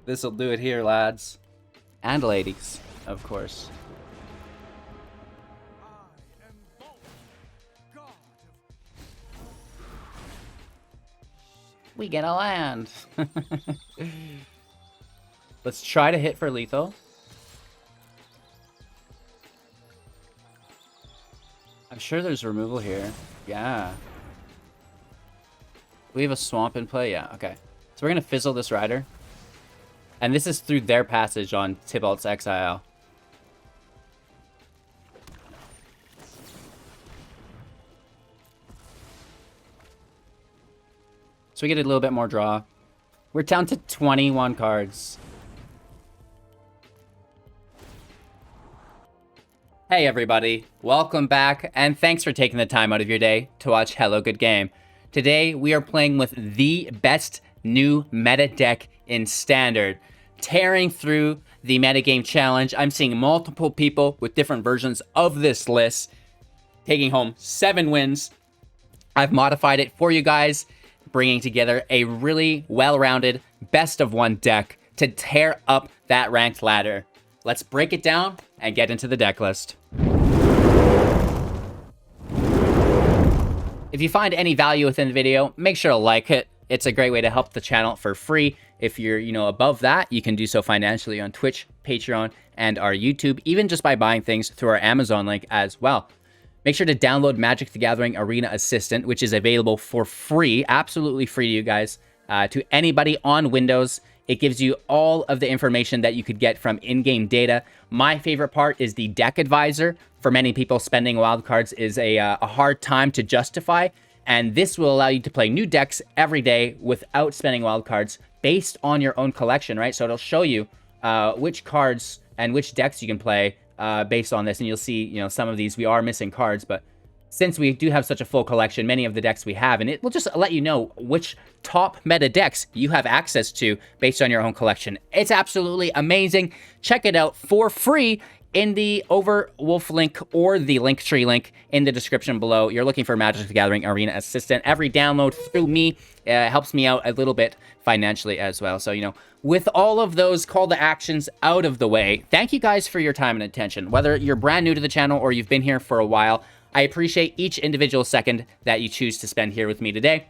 This'll do it here, lads. And ladies, of course. We get a land. Let's try to hit for lethal. I'm sure there's removal here. Yeah. We have a swamp in play? Yeah, okay. So we're going to fizzle this rider. And this is through their passage on Tybalt's Exile. So we get a little bit more draw. We're down to 21 cards. Hey everybody, welcome back, and thanks for taking the time out of your day to watch Hello Good Game. Today we are playing with the best new meta deck in Standard. Tearing through the metagame challenge, I'm seeing multiple people with different versions of this list taking home 7 wins. I've modified it for you guys, bringing together a really well-rounded best-of-one deck to tear up that ranked ladder. Let's break it down and get into the deck list. If you find any value within the video, make sure to like it. It's a great way to help the channel for free. If you're, above that, you can do so financially on Twitch, Patreon, and our YouTube, even just by buying things through our Amazon link as well. Make sure to download Magic the Gathering Arena Assistant, which is available for free, absolutely free to you guys, to anybody on Windows. It gives you all of the information that you could get from in-game data. My favorite part is the deck advisor. For many people, spending wildcards is a hard time to justify, and this will allow you to play new decks every day without spending wildcards based on your own collection, right? So it'll show you which cards and which decks you can play based on this, and you'll see, some of these we are missing cards, but since we do have such a full collection, many of the decks we have, and it will just let you know which top meta decks you have access to based on your own collection. It's absolutely amazing. Check it out for free in the Overwolf link or the Linktree link in the description below. You're looking for Magic the Gathering Arena Assistant. Every download through me helps me out a little bit financially as well. So, with all of those call to actions out of the way, thank you guys for your time and attention. Whether you're brand new to the channel or you've been here for a while, I appreciate each individual second that you choose to spend here with me today.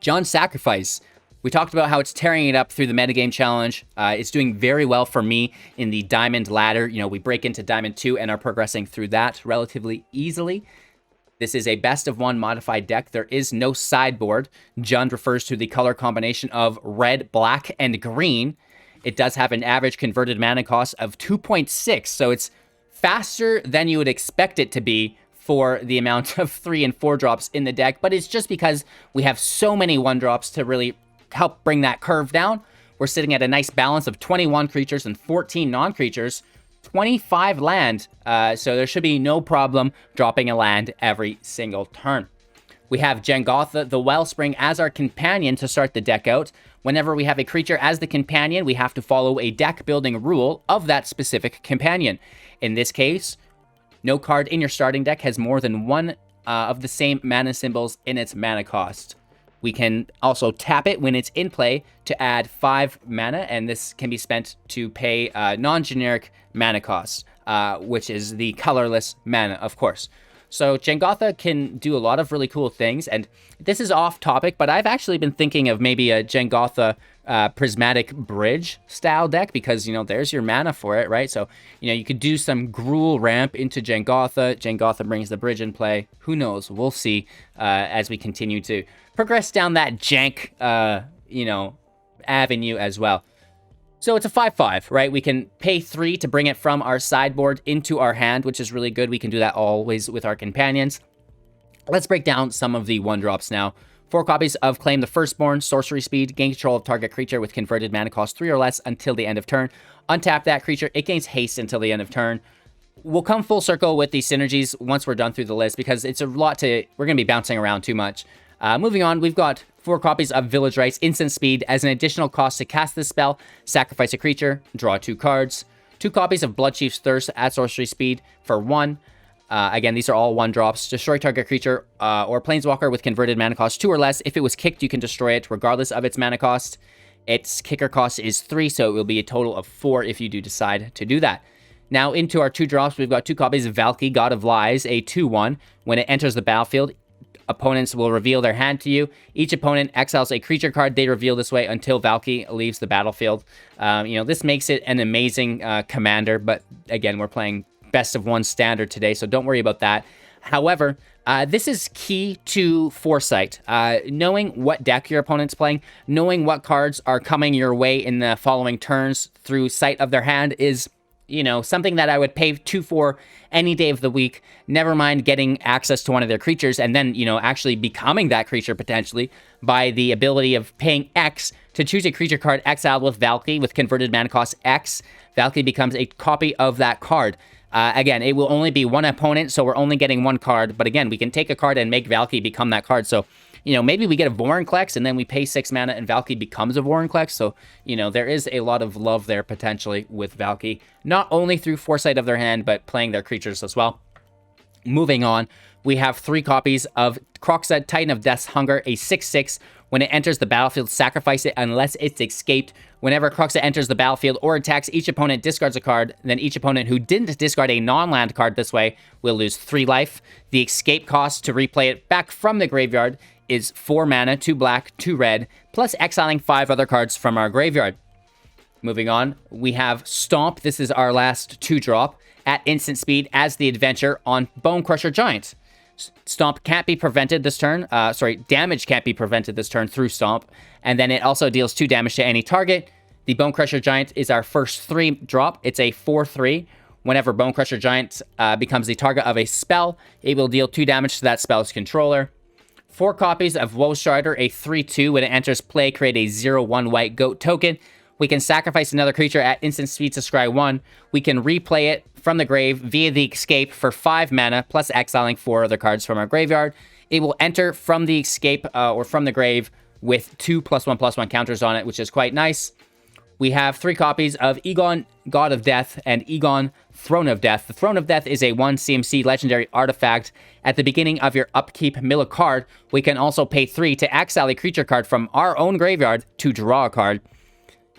John's Sacrifice. We talked about how it's tearing it up through the metagame challenge. It's doing very well for me in the Diamond ladder. We break into Diamond 2 and are progressing through that relatively easily. This is a best-of-one modified deck. There is no sideboard. Jund refers to the color combination of red, black, and green. It does have an average converted mana cost of 2.6, so it's faster than you would expect it to be for the amount of 3 and 4 drops in the deck, but it's just because we have so many 1 drops to really help bring that curve down. We're sitting at a nice balance of 21 creatures and 14 non-creatures, 25 land, so there should be no problem dropping a land every single turn. We have Jegantha, the Wellspring, as our companion to start the deck out. Whenever we have a creature as the companion, we have to follow a deck building rule of that specific companion. In this case, no card in your starting deck has more than 1 of the same mana symbols in its mana cost. We can also tap it when it's in play to add 5 mana, and this can be spent to pay non-generic mana costs, which is the colorless mana, of course. So Jegantha can do a lot of really cool things, and this is off topic, but I've actually been thinking of maybe a Jegantha Prismatic Bridge style deck, because, there's your mana for it, right? So, you could do some Gruul ramp into Jegantha. Jegantha brings the bridge in play. Who knows? We'll see as we continue to progress down that jank, avenue as well. So it's a 5/5, right? We can pay 3 to bring it from our sideboard into our hand, which is really good. We can do that always with our companions. Let's break down some of the 1-drops now. 4 copies of Claim the Firstborn, sorcery speed, gain control of target creature with converted mana cost 3 or less until the end of turn. Untap that creature, it gains haste until the end of turn. We'll come full circle with these synergies once we're done through the list, because it's a lot we're going to be bouncing around too much. Moving on, we've got 4 copies of Village Rites, instant speed. As an additional cost to cast this spell, sacrifice a creature, draw 2 cards. 2 copies of Bloodchief's Thirst at sorcery speed for 1. Again, these are all 1-drops. Destroy target creature or planeswalker with converted mana cost 2 or less. If it was kicked, you can destroy it regardless of its mana cost. Its kicker cost is 3, so it will be a total of 4 if you do decide to do that. Now into our 2 drops, we've got 2 copies of Valki, God of Lies, a 2/1. When it enters the battlefield, opponents will reveal their hand to you. Each opponent exiles a creature card they reveal this way until Valki leaves the battlefield. This makes it an amazing commander, but again, we're playing best of 1 standard today, so don't worry about that. However, this is key to foresight. Knowing what deck your opponent's playing, knowing what cards are coming your way in the following turns through sight of their hand is, something that I would pay 2 for any day of the week. Never mind getting access to one of their creatures and then, actually becoming that creature potentially by the ability of paying X to choose a creature card exiled with Valki with converted mana cost X. Valki becomes a copy of that card. Again, it will only be 1 opponent, so we're only getting 1 card. But again, we can take a card and make Valki become that card. So, maybe we get a Vorinclex and then we pay 6 mana and Valki becomes a Vorinclex. So, there is a lot of love there potentially with Valki. Not only through foresight of their hand, but playing their creatures as well. Moving on, we have 3 copies of Kroxa, Titan of Death's Hunger, a 6/6. When it enters the battlefield, sacrifice it unless it's escaped. Whenever Kroxa enters the battlefield or attacks, each opponent discards a card. Then each opponent who didn't discard a non-land card this way will lose 3 life. The escape cost to replay it back from the graveyard is 4 mana, 2 black, 2 red, plus exiling 5 other cards from our graveyard. Moving on, we have Stomp. This is our last 2-drop at instant speed as the adventure on Bonecrusher Giant. Stomp can't be prevented this turn. Damage can't be prevented this turn through Stomp. And then it also deals 2 damage to any target. The Bonecrusher Giant is our first 3-drop. It's a 4/3. Whenever Bonecrusher Giant becomes the target of a spell, it will deal 2 damage to that spell's controller. 4 copies of Woe Strider, a 3/2. When it enters play, create a 0/1 white goat token. We can sacrifice another creature at instant speed to scry 1. We can replay it from the grave via the escape for 5 mana, plus exiling 4 other cards from our graveyard. It will enter from the escape or from the grave with 2 +1/+1 counters on it, which is quite nice. We have 3 copies of Egon, God of Death, and Egon, Throne of Death. The Throne of Death is a 1 CMC legendary artifact. At the beginning of your upkeep, mill a card. We can also pay 3 to exile a creature card from our own graveyard to draw a card.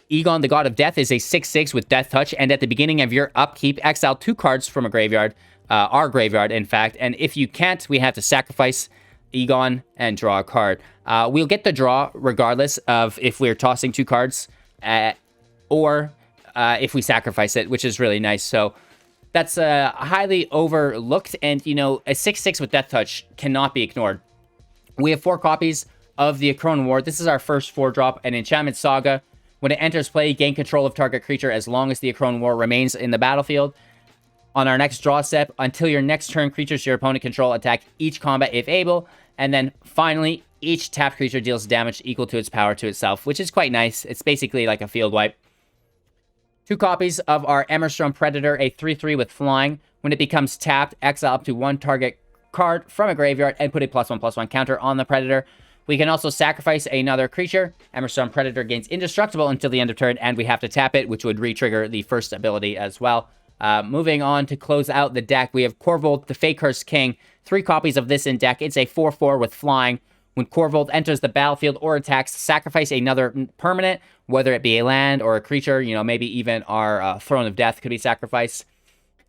Egon, the God of Death, is a 6/6 with Death Touch, and at the beginning of your upkeep, exile 2 cards from a graveyard, our graveyard, in fact, and if you can't, we have to sacrifice Egon and draw a card. We'll get the draw regardless of if we're tossing 2 cards, or if we sacrifice it, which is really nice. So that's highly overlooked, and, a 6/6 with Death Touch cannot be ignored. We have 4 copies of the Akroan War. This is our first 4-drop, an Enchantment Saga. When it enters play, gain control of target creature as long as the Akroan War remains in the battlefield. On our next draw step, until your next turn, creatures your opponent control attack each combat if able. And then finally, each tapped creature deals damage equal to its power to itself, which is quite nice. It's basically like a field wipe. 2 copies of our Immersturm Predator, a 3/3 with flying. When it becomes tapped, exile up to 1 target card from a graveyard and put a +1/+1 counter on the Predator. We can also sacrifice another creature. Immersturm Predator gains indestructible until the end of turn, and we have to tap it, which would re-trigger the first ability as well. Moving on to close out the deck, we have Korvold, the Fae-Cursed King. 3 copies of this in deck. It's a 4/4 with flying. When Korvold enters the battlefield or attacks, sacrifice another permanent, whether it be a land or a creature, maybe even our Throne of Death could be sacrificed.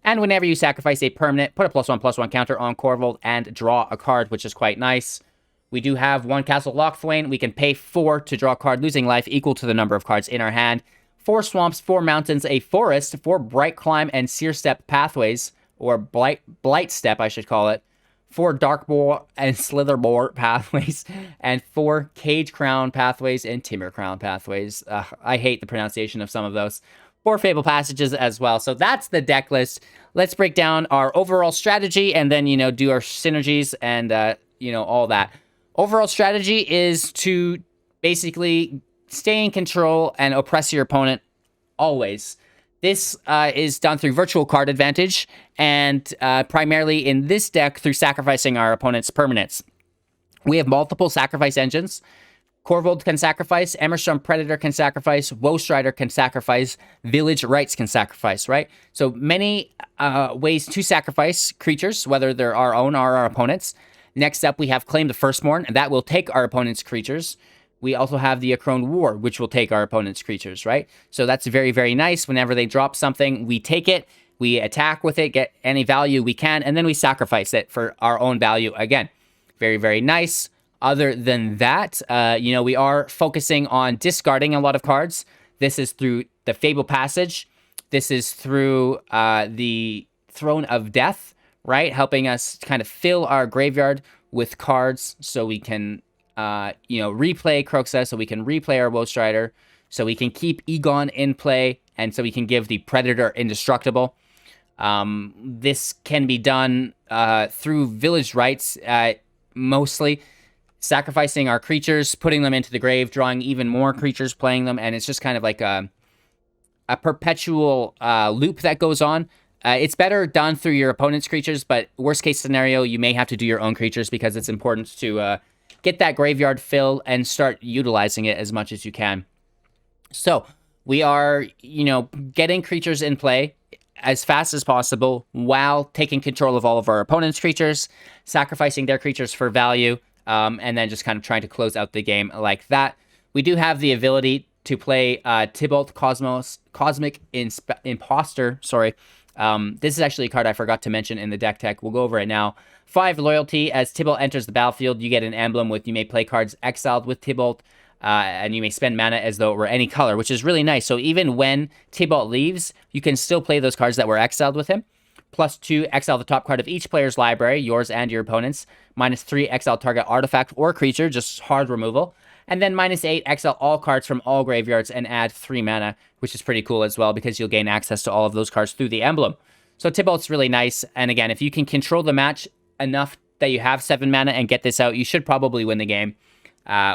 And whenever you sacrifice a permanent, put a +1/+1 counter on Korvold and draw a card, which is quite nice. We do have 1 Castle Lochthwain. We can pay 4 to draw a card, losing life equal to the number of cards in our hand. 4 swamps, 4 mountains, a forest, 4 Bright Climb and Sear Step pathways, or Blight Step, I should call it. 4 Darkboar and Slitherboar pathways, and 4 Cage Crown pathways and Timber Crown pathways. I hate the pronunciation of some of those. 4 Fabled Passages as well. So that's the deck list. Let's break down our overall strategy and then, do our synergies and, all that. Overall strategy is to basically stay in control and oppress your opponent always. This is done through virtual card advantage and primarily in this deck through sacrificing our opponent's permanents. We have multiple sacrifice engines. Korvold can sacrifice, Immersturm Predator can sacrifice, Woe Strider can sacrifice, Village Rites can sacrifice, right? So many ways to sacrifice creatures, whether they're our own or our opponents. Next up, we have Claim the Firstborn, and that will take our opponent's creatures. we also have the Akroan War, which will take our opponent's creatures, right? So that's very, very nice. Whenever they drop something, we take it, we attack with it, get any value we can, and then we sacrifice it for our own value again. Very, very nice. Other than that, we are focusing on discarding a lot of cards. This is through the Fabled Passage. This is through the Throne of Death, right? Helping us kind of fill our graveyard with cards so we can replay Kroxa, so we can replay our Woe Strider, so we can keep Egon in play, and so we can give the Predator Indestructible. This can be done through Village Rites, mostly sacrificing our creatures, putting them into the grave, drawing even more creatures, playing them, and it's just kind of like a perpetual loop that goes on. It's better done through your opponent's creatures, but worst case scenario, you may have to do your own creatures because it's important to get that graveyard filled and start utilizing it as much as you can. So we are, getting creatures in play as fast as possible while taking control of all of our opponent's creatures, sacrificing their creatures for value, and then just kind of trying to close out the game like that. We do have the ability to play Tibalt Cosmic Imposter. This is actually a card I forgot to mention in the deck tech. We'll go over it now. 5 loyalty. As Tibalt enters the battlefield, you get an emblem with you may play cards exiled with Tibalt, and you may spend mana as though it were any color, which is really nice. So even when Tibalt leaves, you can still play those cards that were exiled with him. +2, exile the top card of each player's library, yours and your opponent's. -3, exile target artifact or creature, just hard removal. And then -8, exile all cards from all graveyards and add 3 mana, which is pretty cool as well because you'll gain access to all of those cards through the emblem. So Tibalt's really nice. And again, if you can control the match enough that you have 7 mana and get this out, you should probably win the game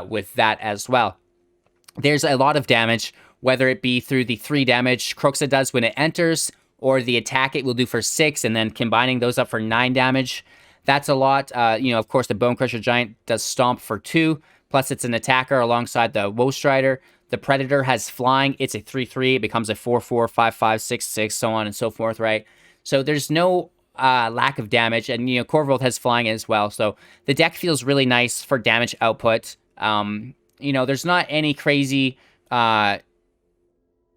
with that as well. There's a lot of damage, whether it be through the 3 damage Kroxa does when it enters, or the attack it will do for 6, and then combining those up for 9 damage. That's a lot. Of course, the Bonecrusher Giant does Stomp for 2, plus it's an attacker alongside the Woe Strider. The Predator has flying. It's a 3/3. It becomes a 4/4, 5/5, 6/6, so on and so forth, right? So there's no lack of damage, and Korvold has flying as well. So the deck feels really nice for damage output. There's not any crazy play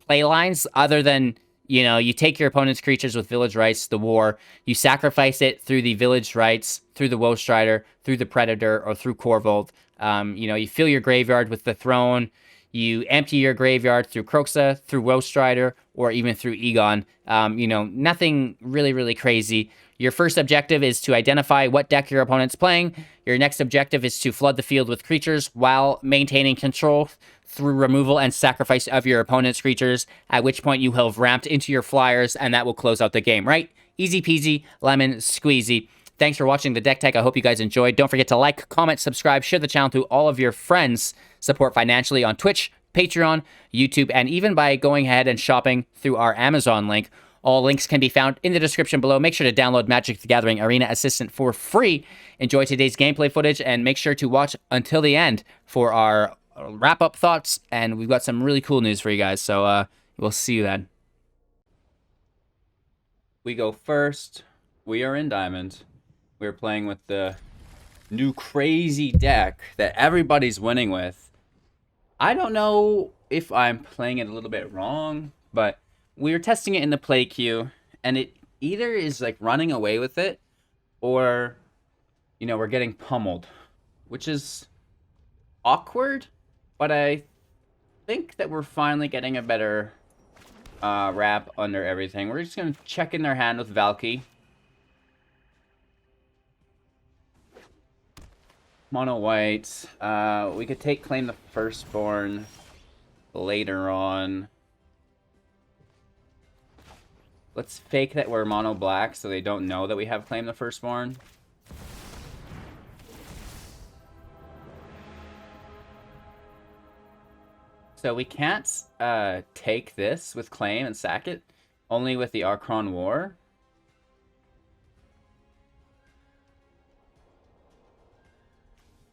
lines other than you take your opponent's creatures with Village Rites, the War, you sacrifice it through the Village Rites, through the Woe Strider, through the Predator, or through Korvold. You fill your graveyard with the Throne. You empty your graveyard through Kroxa, through Woe Strider, or even through Egon. Nothing really, really crazy. Your first objective is to identify what deck your opponent's playing. Your next objective is to flood the field with creatures while maintaining control through removal and sacrifice of your opponent's creatures, at which point you have ramped into your flyers, and that will close out the game, right? Easy peasy, lemon squeezy. Thanks for watching the deck tech. I hope you guys enjoyed. Don't forget to like, comment, subscribe, share the channel to all of your friends. Support financially on Twitch, Patreon, YouTube, and even by going ahead and shopping through our Amazon link. All links can be found in the description below. Make sure to download Magic the Gathering Arena Assistant for free. Enjoy today's gameplay footage, and make sure to watch until the end for our wrap-up thoughts. And we've got some really cool news for you guys, so we'll see you then. We go first. We are in Diamond. We're playing with the new crazy deck that everybody's winning with. I don't know if I'm playing it a little bit wrong, but we were testing it in the play queue, and it either is like running away with it, or we're getting pummeled, which is awkward. But I think that we're finally getting a better wrap under everything. We're just gonna check in their hand with Valki. Mono white. We could take Claim the Firstborn later on. Let's fake that we're mono black so they don't know that we have Claim the Firstborn. So we can't take this with Claim and sack it, only with the Akroan War.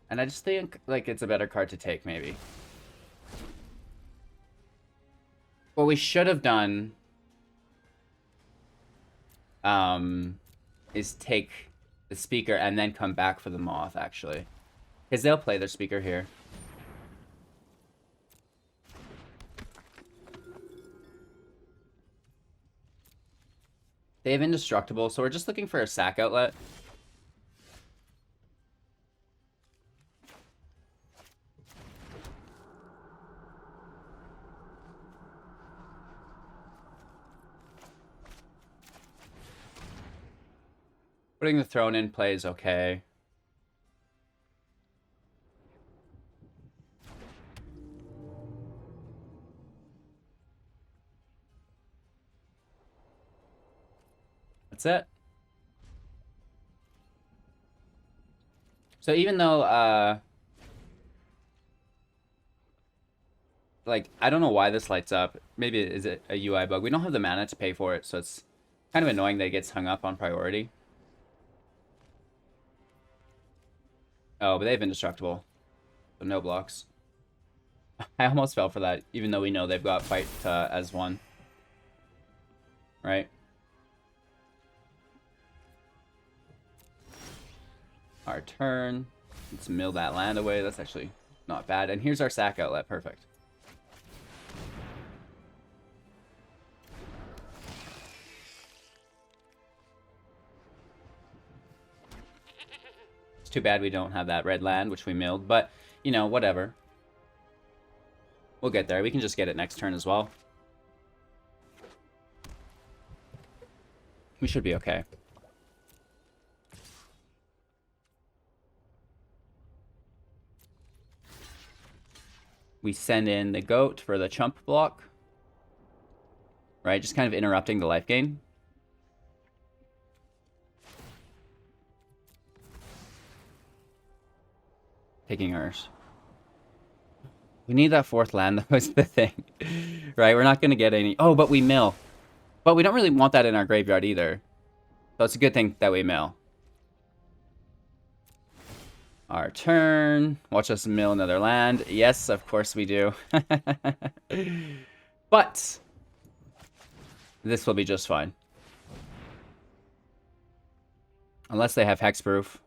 And I just think like it's a better card to take, maybe. What we should have done is take the speaker and then come back for the Moth, actually. Because they'll play their speaker here. They have indestructible, so we're just looking for a sack outlet. Putting the throne in play is okay. That's it. So even though, like, I don't know why this lights up. Maybe is it a UI bug? We don't have the mana to pay for it, so it's kind of annoying that it gets hung up on priority. Oh, but they have indestructible. So no blocks. I almost fell for that, even though we know they've got fight as one. Right? Our turn. Let's mill that land away. That's actually not bad. And here's our sack outlet. Perfect. It's too bad we don't have that red land, which we milled. But, you know, whatever. We'll get there. We can just get it next turn as well. We should be okay. We send in the goat for the chump block. Right, just kind of interrupting the life gain. Taking ours. We need that fourth land, though, is the thing. Right, we're not going to get any... Oh, but we mill. But we don't really want that in our graveyard either. So it's a good thing that we mill. Our turn. Watch us mill another land. Yes, of course we do. But this will be just fine. Unless they have hexproof.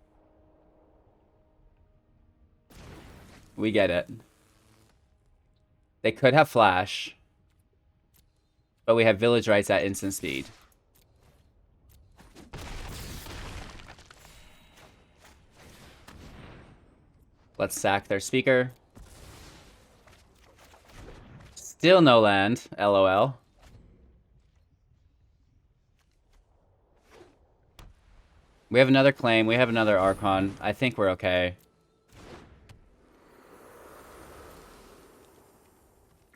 We get it. They could have flash. But we have Village Rites at instant speed. Let's sack their speaker. Still no land, LOL. We have another claim. We have another Archon. I think we're okay.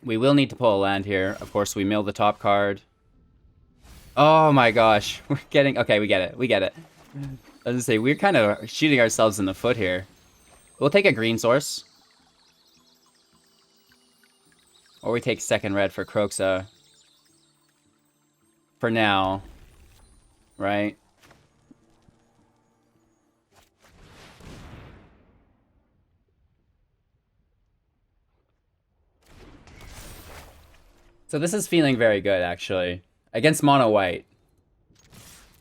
We will need to pull a land here. Of course, we mill the top card. Oh my gosh. We're getting... Okay, we get it. We get it. I was gonna say, we're kind of shooting ourselves in the foot here. We'll take a green source. Or we take second red for Kroxa. For now. Right? So this is feeling very good, actually. Against mono white.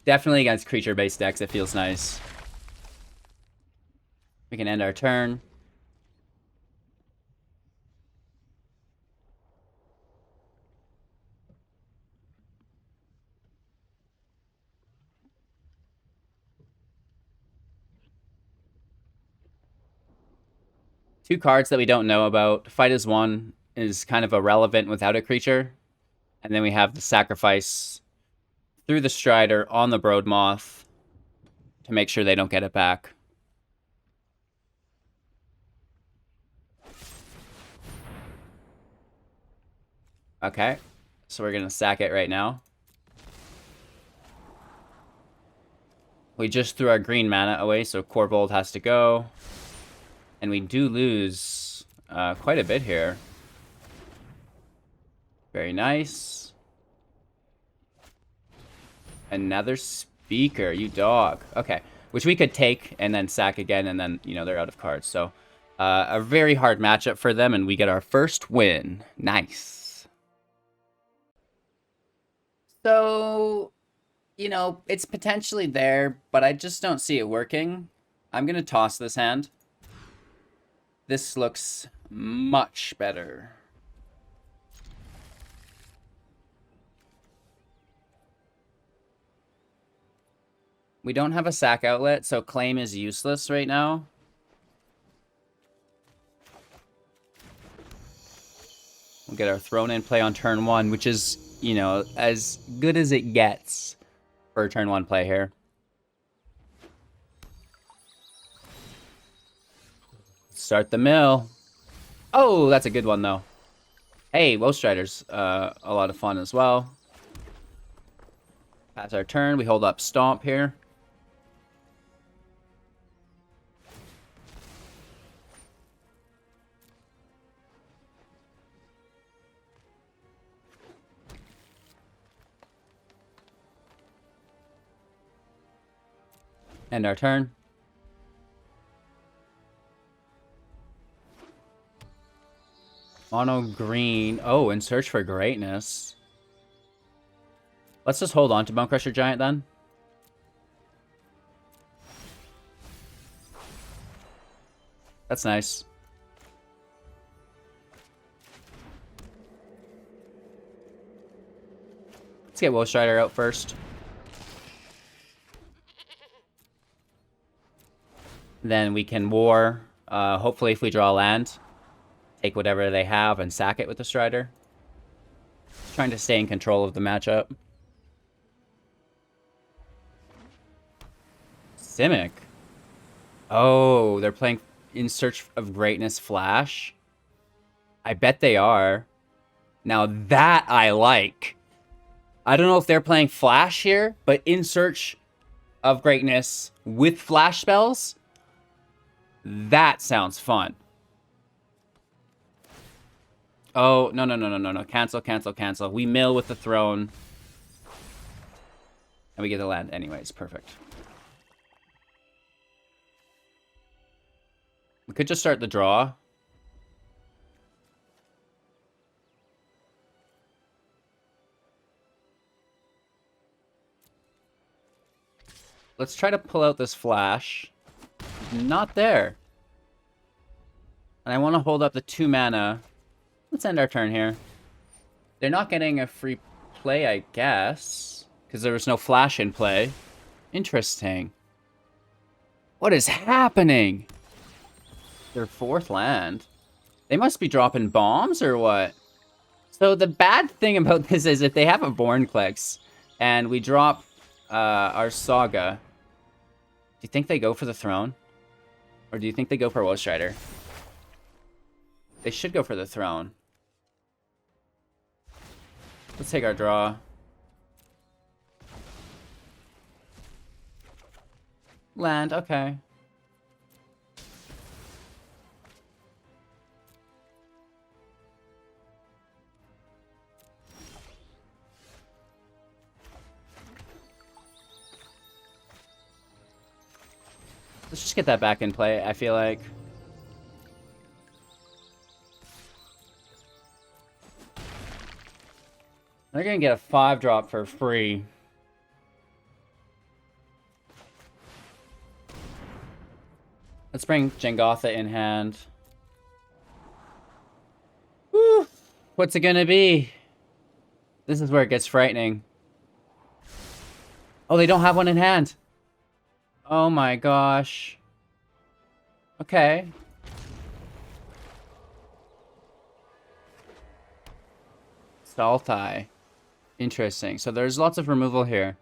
Definitely against creature-based decks, it feels nice. We can end our turn. Two cards that we don't know about. Fight as one is kind of irrelevant without a creature. And then we have the sacrifice through the Strider on the Broodmoth to make sure they don't get it back. Okay, so we're gonna sack it right now. We just threw our green mana away, so Korvold has to go. And we do lose quite a bit here. Very nice. Another speaker, you dog. Okay, which we could take and then sack again, and then, you know, they're out of cards. So a very hard matchup for them, and we get our first win. Nice. So, you know, it's potentially there, but I just don't see it working. I'm going to toss this hand. This looks much better. We don't have a sack outlet, so claim is useless right now. We'll get our throne in play on turn 1, which is, you know, as good as it gets for turn 1 play here. Start the mill. Oh, that's a good one, though. Hey, Woe Strider's a lot of fun as well. Pass our turn. We hold up Stomp here. End our turn. Mono green. Oh, and search for greatness. Let's just hold on to Bonecrusher Giant then. That's nice. Let's get Woe Strider out first. Then we can war. Hopefully if we draw land, take whatever they have and sack it with the Strider. Trying to stay in control of the matchup. Simic. Oh, they're playing In Search of Greatness Flash. I bet they are. Now that I like. I don't know if they're playing Flash here, but In Search of Greatness with Flash spells, that sounds fun. Oh, no. Cancel. We mill with the throne. And we get the land anyways. Perfect. We could just start the draw. Let's try to pull out this flash. Not there. And I want to hold up the 2 mana. Let's end our turn here. They're not getting a free play, I guess. Because there was no flash in play. Interesting. What is happening? Their 4th land. They must be dropping bombs or what? So the bad thing about this is if they have a Bornclex and we drop our Saga, do you think they go for the throne? Or do you think they go for Woe Strider? They should go for the throne. Let's take our draw. Land, okay. Let's just get that back in play, I feel like. They're gonna get a 5-drop for free. Let's bring Jegantha in hand. Woo! What's it gonna be? This is where it gets frightening. Oh, they don't have one in hand. Oh my gosh. Okay. Saltai. Interesting. So there's lots of removal here.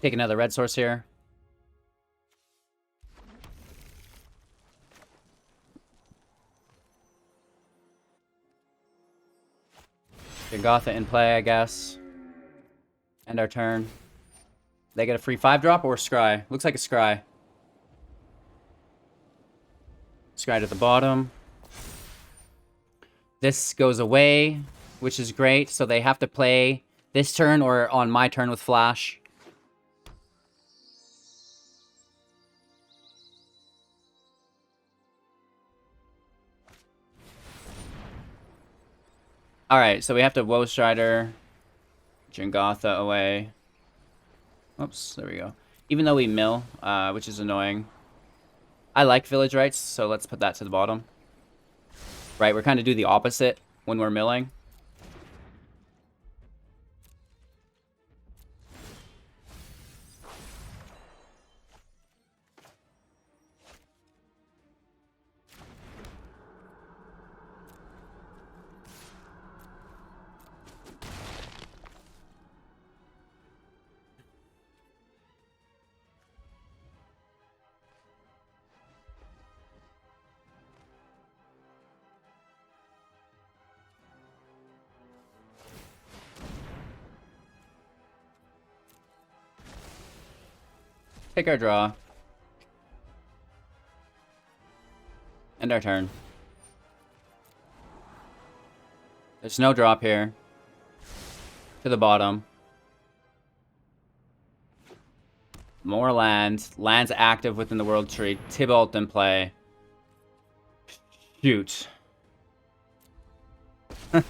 Take another red source here. Jegantha in play, I guess. End our turn. They get a free 5-drop or scry? Looks like a scry. Scry to the bottom. This goes away, which is great. So they have to play this turn or on my turn with flash. Alright, so we have to Woe Strider Jegantha away. Oops, there we go. Even though we mill, which is annoying. I like Village Rites, so let's put that to the bottom. Right, we're kind of do the opposite when we're milling. Pick our draw. End our turn. There's no drop here. To the bottom. More lands. Lands active within the world tree. Tibalt in play. Shoot. Beg.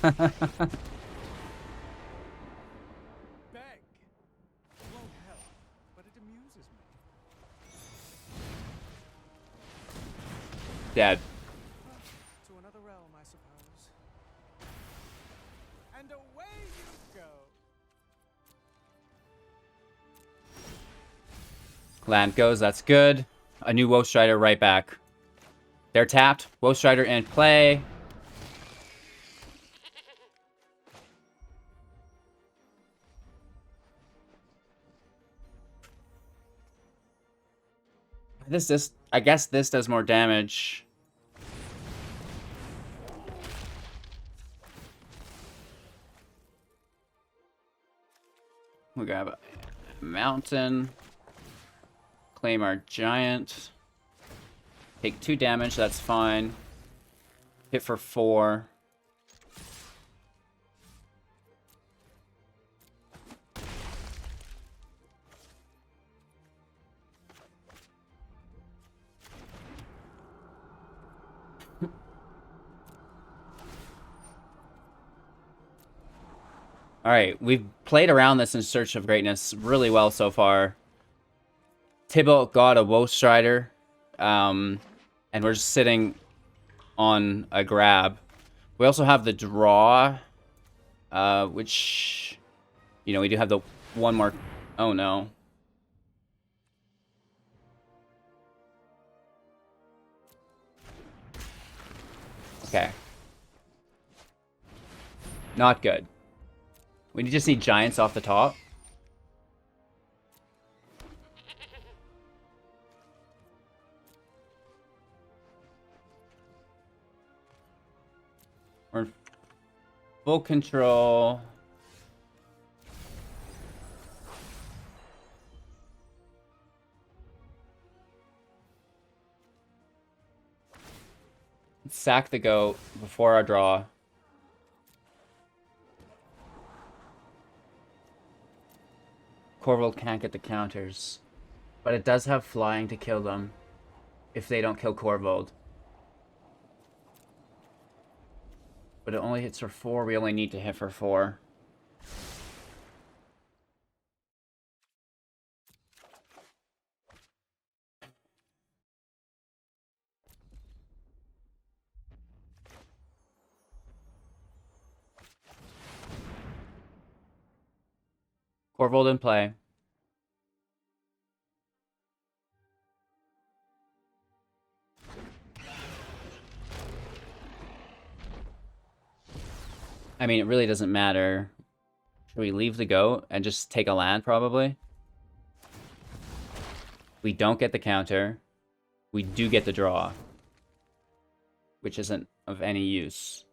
Won't help, but it amuses me. Dead. To another realm, I suppose. And away you go. Land goes, that's good. A new Woe Strider right back. They're tapped. Woe Strider in play. This I guess this does more damage. We grab a mountain. Claim our giant. Take 2 damage, that's fine. Hit for 4. Alright, we've played around this in Search of Greatness really well so far. Tibalt got a Woe Strider. And we're just sitting on a grab. We also have the draw. Which, you know, we do have the one more. Oh no. Okay. Not good. We just need giants off the top. We're in full control. Sack the goat before our draw. Korvold can't get the counters. But it does have flying to kill them. If they don't kill Korvold. But it only hits for 4. We only need to hit for 4. Korvold in play. I mean, it really doesn't matter. Should we leave the goat and just take a land, probably? We don't get the counter. We do get the draw. Which isn't of any use.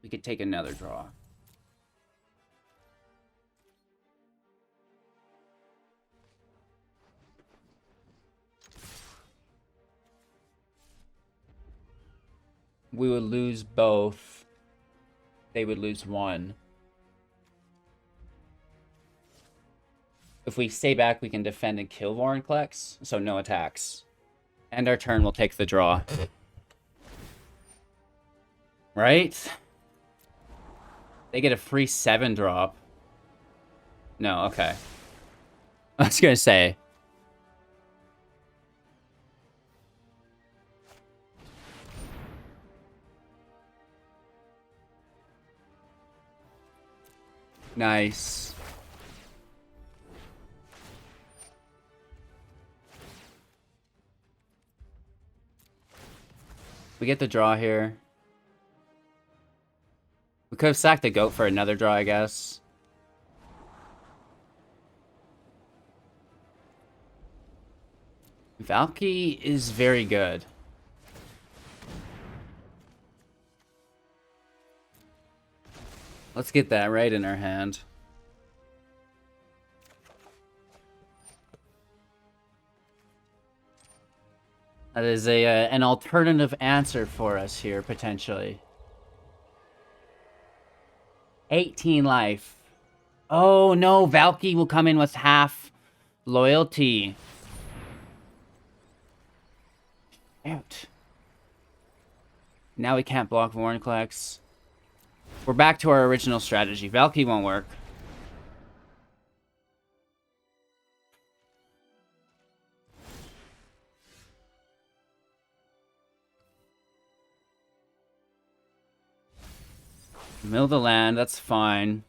We could take another draw. We would lose both. They would lose one. If we stay back, we can defend and kill Vorinclex, so no attacks. End our turn, we'll take the draw. Right? They get a free 7-drop. No, okay. I was gonna say. Nice. We get the draw here. We could have sacked the goat for another draw, I guess. Valki is very good. Let's get that right in our hand. That is an alternative answer for us here, potentially. 18 life. Oh no, Valki will come in with half loyalty. Out. Now we can't block Vorinclex. We're back to our original strategy. Valki won't work. Mill the land, that's fine.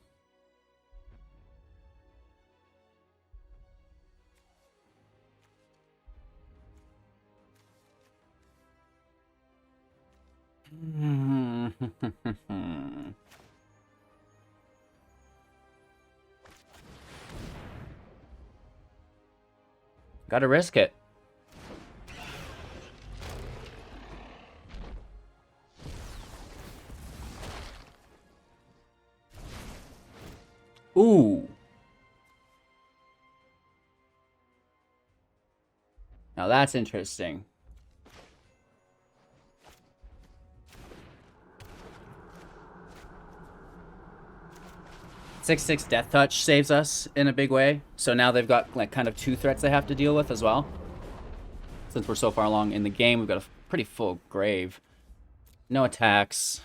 Gotta risk it. Ooh. Now that's interesting. Six Death Touch saves us in a big way. So now they've got like kind of 2 threats they have to deal with as well. Since we're so far along in the game, we've got a pretty full grave. No attacks.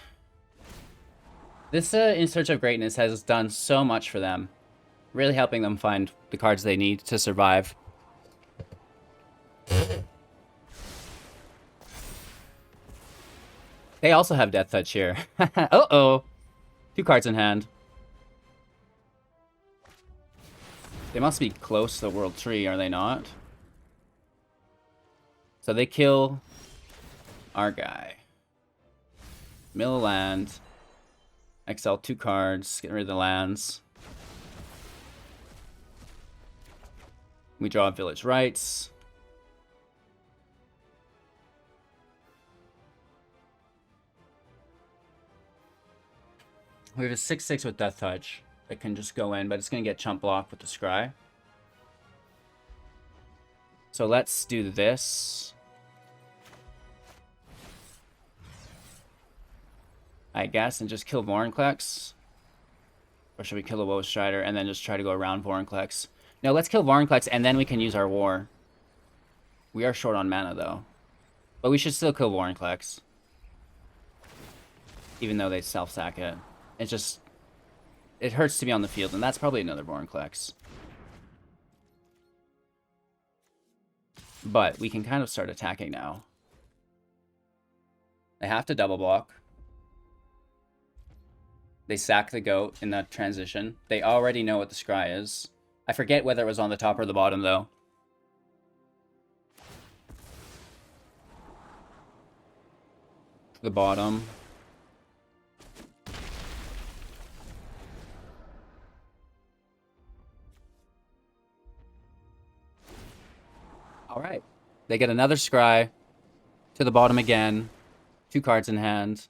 This In Search of Greatness has done so much for them. Really helping them find the cards they need to survive. They also have Death Touch here. Uh-oh. 2 cards in hand. They must be close to the World Tree, are they not? So they kill our guy. Mill land. Exile 2 cards. Get rid of the lands. We draw Village Rites. We have a 6/6 with Death Touch. It can just go in, but it's going to get chump blocked with the Scry. So let's do this. I guess, and just kill Vorinclex. Or should we kill a Woe Strider and then just try to go around Vorinclex? No, let's kill Vorinclex and then we can use our war. We are short on mana though. But we should still kill Vorinclex. Even though they self-sack it. It's just... It hurts to be on the field, and that's probably another Vorinclex. But we can kind of start attacking now. They have to double block. They sack the goat in that transition. They already know what the Scry is. I forget whether it was on the top or the bottom, though. The bottom. Alright. They get another Scry. To the bottom again. 2 cards in hand.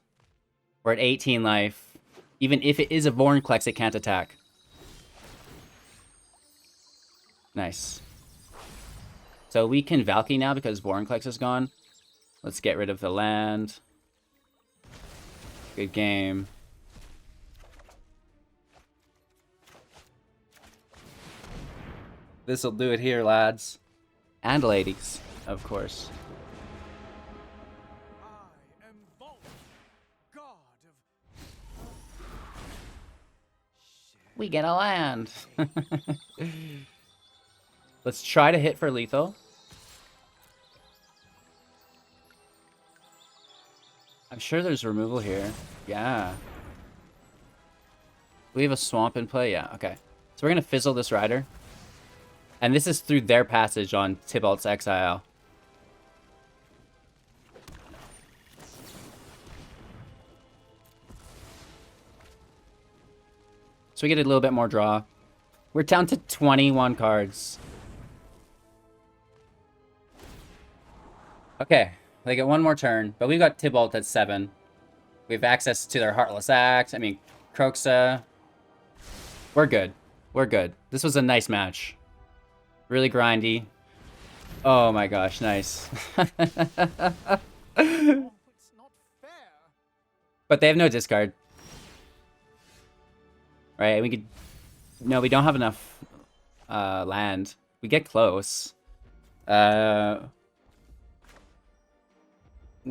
We're at 18 life. Even if it is a Vorinclex, it can't attack. Nice. So we can Valki now because Vorinclex is gone. Let's get rid of the land. Good game. This'll do it here, lads. And ladies, of course. I am Volk, god of... We get a land. Let's try to hit for lethal. I'm sure there's removal here. Yeah. We have a swamp in play? Yeah, okay. So we're going to fizzle this rider. And this is through their passage on Tybalt's Exile. So we get a little bit more draw. We're down to 21 cards. Okay, they get one more turn, but we've got Tybalt at 7. We have access to their Heartless Axe. I mean, Kroxa. We're good. We're good. This was a nice match. Really grindy. Oh my gosh, nice. Oh, it's not fair. But they have no discard. Right, we could... No, we don't have enough land. We get close. We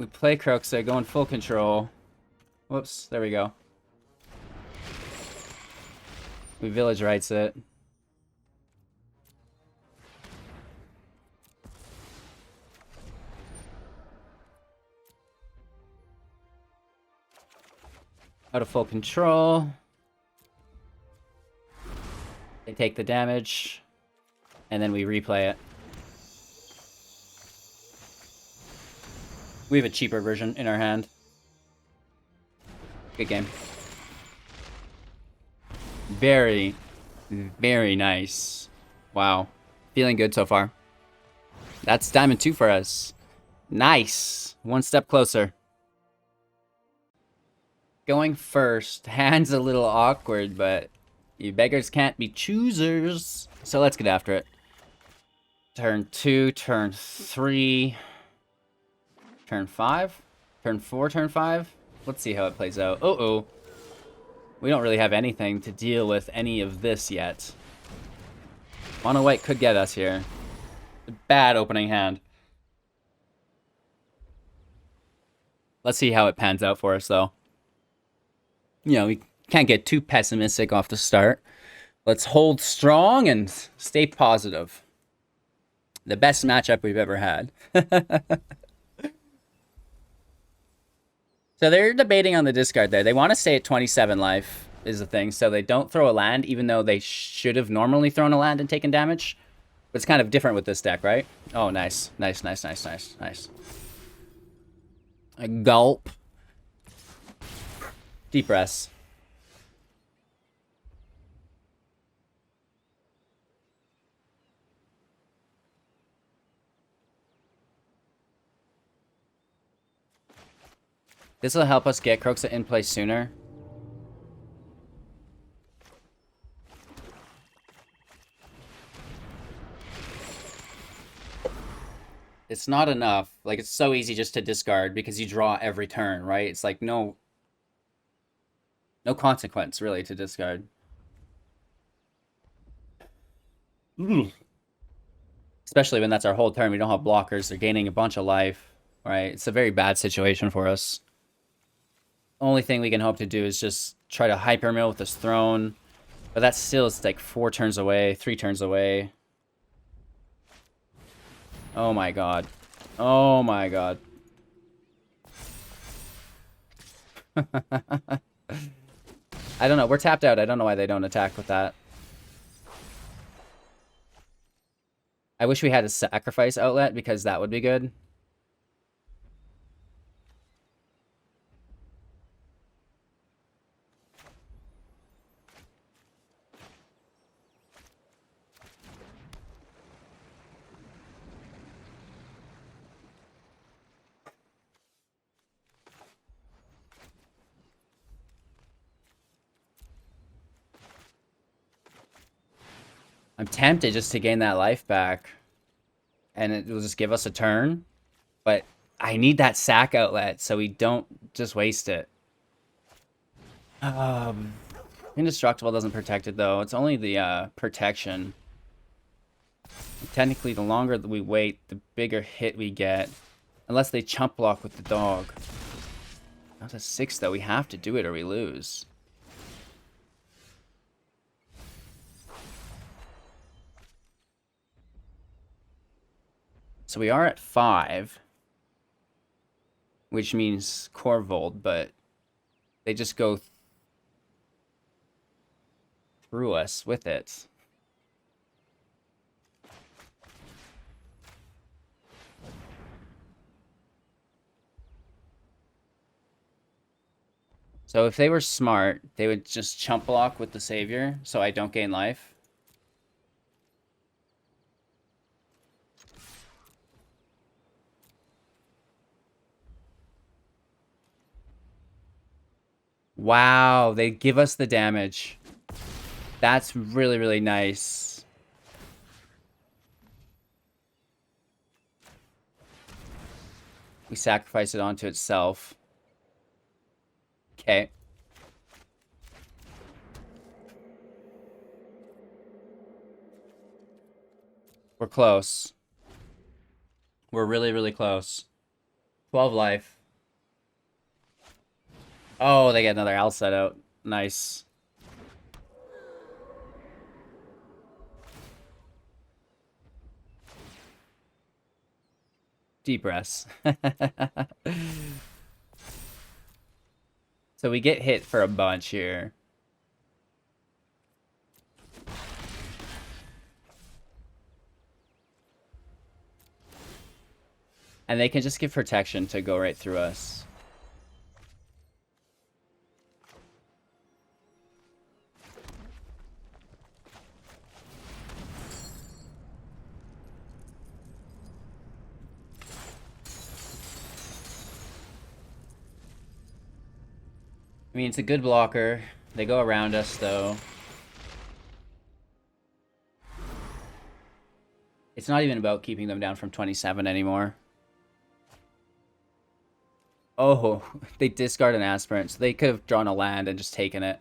play Kroxa, go in full control. Whoops, there we go. We Village Rites it. Out of full control. They take the damage. And then we replay it. We have a cheaper version in our hand. Good game. Very, very nice. Wow. Feeling good so far. That's Diamond 2 for us. Nice. One step closer. Going first. Hand's a little awkward, but you beggars can't be choosers. So let's get after it. Turn 2, turn 3, turn 5, turn 4, turn 5. Let's see how it plays out. Uh-oh. We don't really have anything to deal with any of this yet. Mono White could get us here. A bad opening hand. Let's see how it pans out for us, though. You know, we can't get too pessimistic off the start. Let's hold strong and stay positive. The best matchup we've ever had. So they're debating on the discard there. They want to stay at 27 life is the thing. So they don't throw a land, even though they should have normally thrown a land and taken damage. But it's kind of different with this deck, right? Oh, nice. Nice, nice, nice, nice, nice. A gulp. Deep breaths. This will help us get Kroxa in play sooner. It's not enough. Like, it's so easy just to discard because you draw every turn, right? It's like no consequence, really, to discard. Especially when that's our whole turn. We don't have blockers. They're gaining a bunch of life, right? It's a very bad situation for us. Only thing we can hope to do is just try to hypermill with this throne. But that still is like 4 turns away, 3 turns away. Oh my god. Oh my god. I don't know. We're tapped out. I don't know why they don't attack with that. I wish we had a sacrifice outlet because that would be good. I'm tempted just to gain that life back. And it will just give us a turn. But I need that sack outlet so we don't just waste it. Indestructible doesn't protect it, though. It's only the protection. Technically, the longer that we wait, the bigger hit we get. Unless they chump block with the dog. That's a 6, though. We have to do it or we lose. So we are at 5. Which means Korvold, but they just go through us with it. So if they were smart, they would just chump block with the Savior, so I don't gain life. Wow, they give us the damage. That's really, really nice. We sacrifice it onto itself. Okay. We're close. We're really, really close. 12 life. Oh, they get another Alset out. Nice. Deep breaths. So we get hit for a bunch here. And they can just give protection to go right through us. I mean, it's a good blocker. They go around us, though. It's not even about keeping them down from 27 anymore. Oh, they discard an aspirant, so they could have drawn a land and just taken it.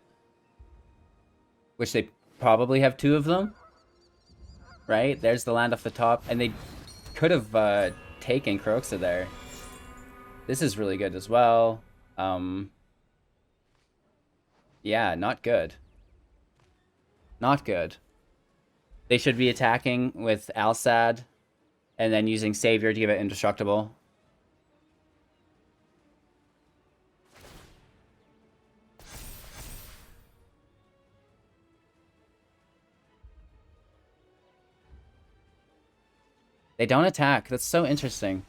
Which they probably have 2 of them. Right? There's the land off the top. And they could have taken Kroxa there. This is really good as well. Yeah, not good. Not good. They should be attacking with Alsad and then using Savior to give it indestructible. They don't attack. That's so interesting.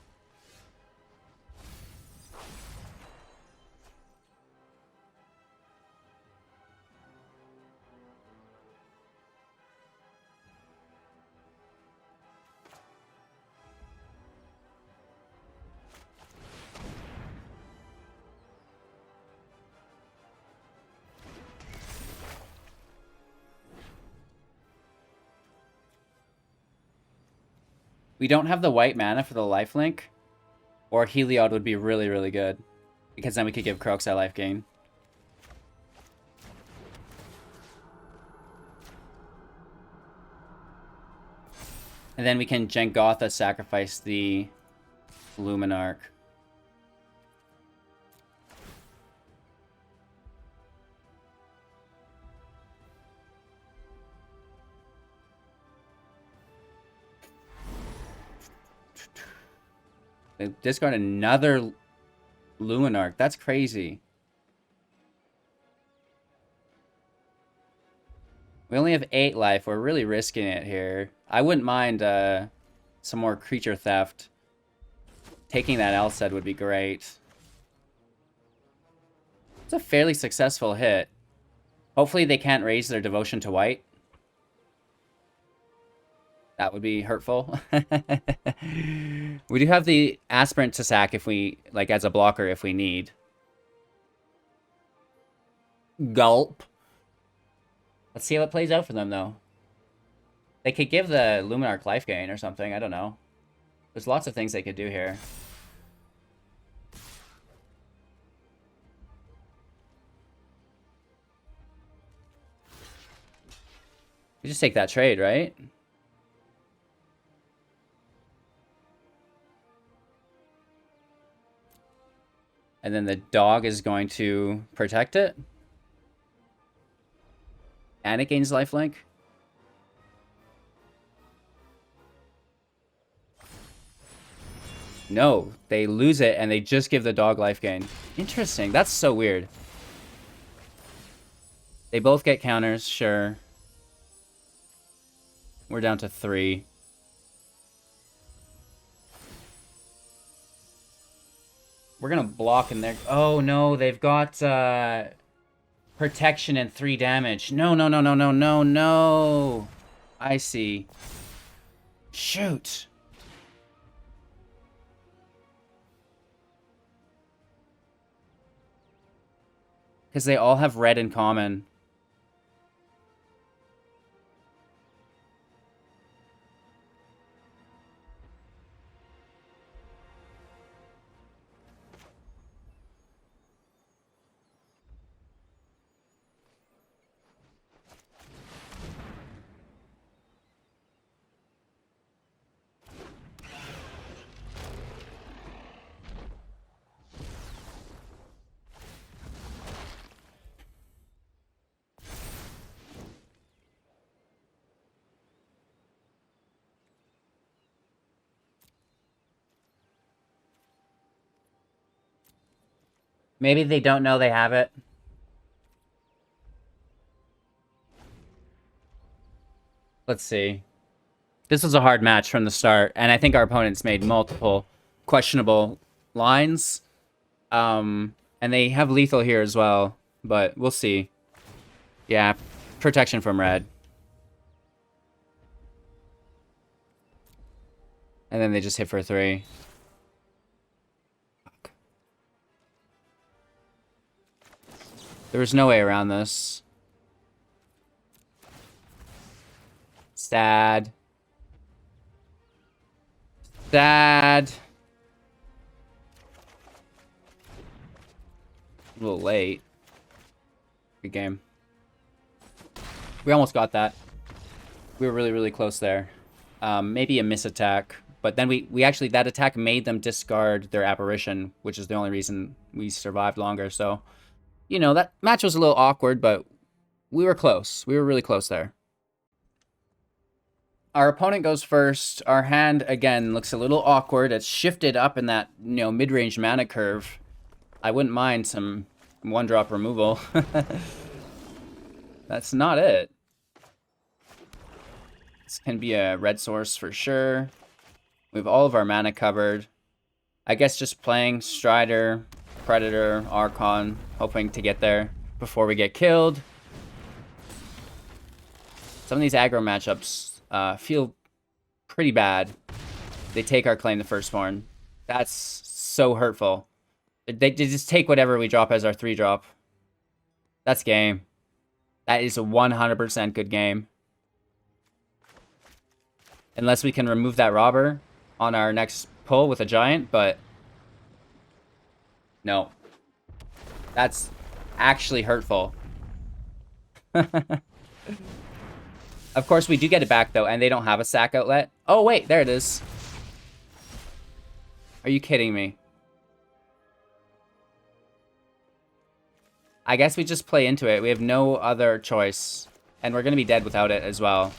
We don't have the white mana for the lifelink, or Heliod would be really, really good. Because then we could give Kroxa life gain. And then we can Jegantha sacrifice the Luminarch. They discard another Luminarch. That's crazy. We only have 8 life. We're really risking it here. I wouldn't mind some more creature theft. Taking that Alced would be great. It's a fairly successful hit. Hopefully they can't raise their devotion to white. That would be hurtful. We do have the aspirant to sack if we, like, as a blocker if we need. Gulp. Let's see how it plays out for them, though. They could give the Luminarch life gain or something. I don't know. There's lots of things they could do here. We just take that trade, right? And then the dog is going to protect it. And it gains lifelink. No, they lose it and they just give the dog life gain. Interesting. That's so weird. They both get counters, sure. We're down to 3. We're gonna block in there. Oh no, they've got protection and 3 damage. No, no, no, no, no, no, no. I see. Shoot. Because they all have red in common. Maybe they don't know they have it. Let's see. This was a hard match from the start, and I think our opponents made multiple questionable lines. And they have lethal here as well, but we'll see. Yeah, protection from red. And then they just hit for 3. There was no way around this. Sad. Sad. A little late. Good game. We almost got that. We were really, really close there. Maybe a miss attack. But then we actually, that attack made them discard their apparition, which is the only reason we survived longer. So, you know, that match was a little awkward, but we were close. We were really close there. Our opponent goes first. Our hand, again, looks a little awkward. It's shifted up in that, you know, mid-range mana curve. I wouldn't mind some 1-drop removal. That's not it. This can be a red source for sure. We have all of our mana covered. I guess just playing Strider, Predator, Archon, hoping to get there before we get killed. Some of these aggro matchups feel pretty bad. They take our Claim the Firstborn. That's so hurtful. They just take whatever we drop as our 3-drop. That's game. That is a 100% good game. Unless we can remove that robber on our next pull with a giant, but no. That's actually hurtful. Of course, we do get it back, though, and they don't have a sack outlet. Oh, wait, there it is. Are you kidding me? I guess we just play into it. We have no other choice. And we're going to be dead without it as well.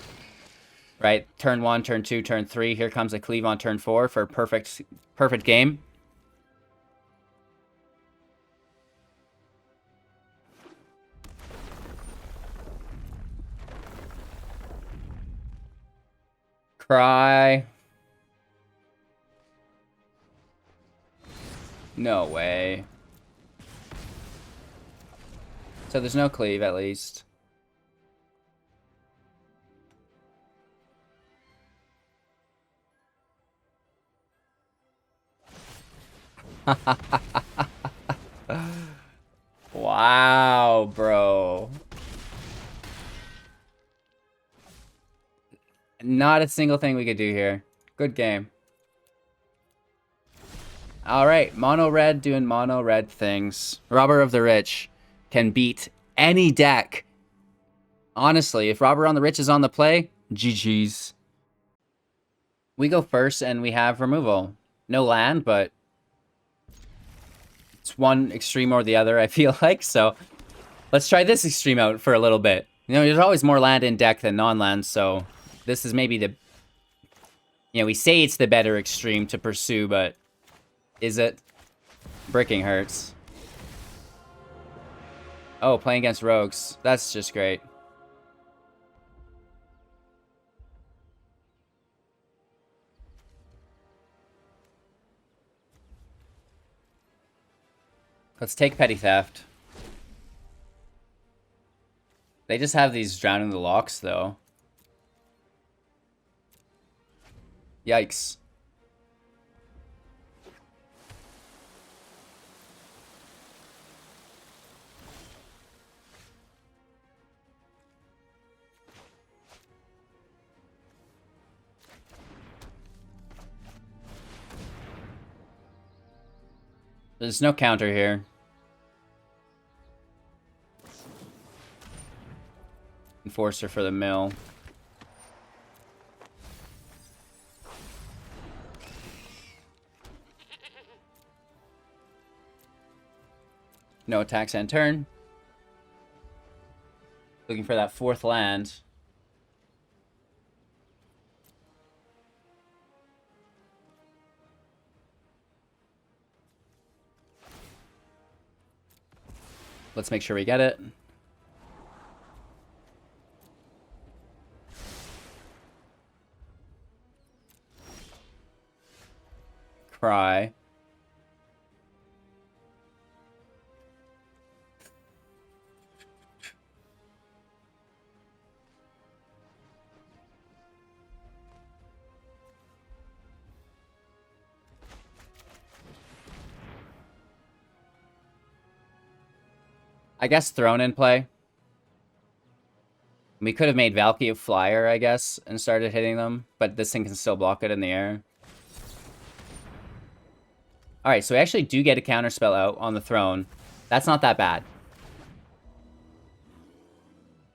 Right? Turn 1, turn 2, turn 3. Here comes a cleave on turn 4 for a perfect game. Cry. No way. So there's no cleave, at least. Wow, bro. Not a single thing we could do here. Good game. Alright, mono red doing mono red things. Robber of the Rich can beat any deck. Honestly, if Robber on the Rich is on the play, GG's. We go first and we have removal. No land, but It's one extreme or the other, I feel like. So let's try this extreme out for a little bit. You know, there's always more land in deck than non-land, so this is maybe the... You know, we say it's the better extreme to pursue, but is it? Bricking hurts. Oh, playing against rogues. That's just great. Let's take Petty Theft. They just have these Drowning the Locks, though. Yikes. There's no counter here. Enforcer for the mill. No attacks end turn. Looking for that fourth land. Let's make sure we get it. Cry. I guess Throne in play. We could have made Valki a flyer, I guess, and started hitting them, but this thing can still block it in the air. Alright, so we actually do get a counterspell out on the Throne. That's not that bad.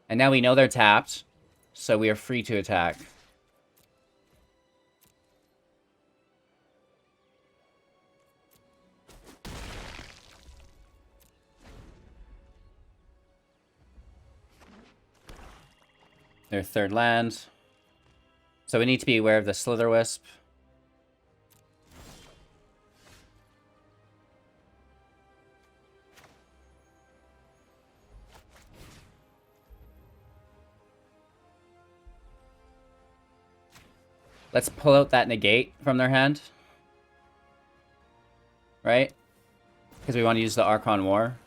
And now we know they're tapped, so we are free to attack. Their third land. So we need to be aware of the Slitherwisp. Let's pull out that negate from their hand. Right? Because we want to use the Akroan War.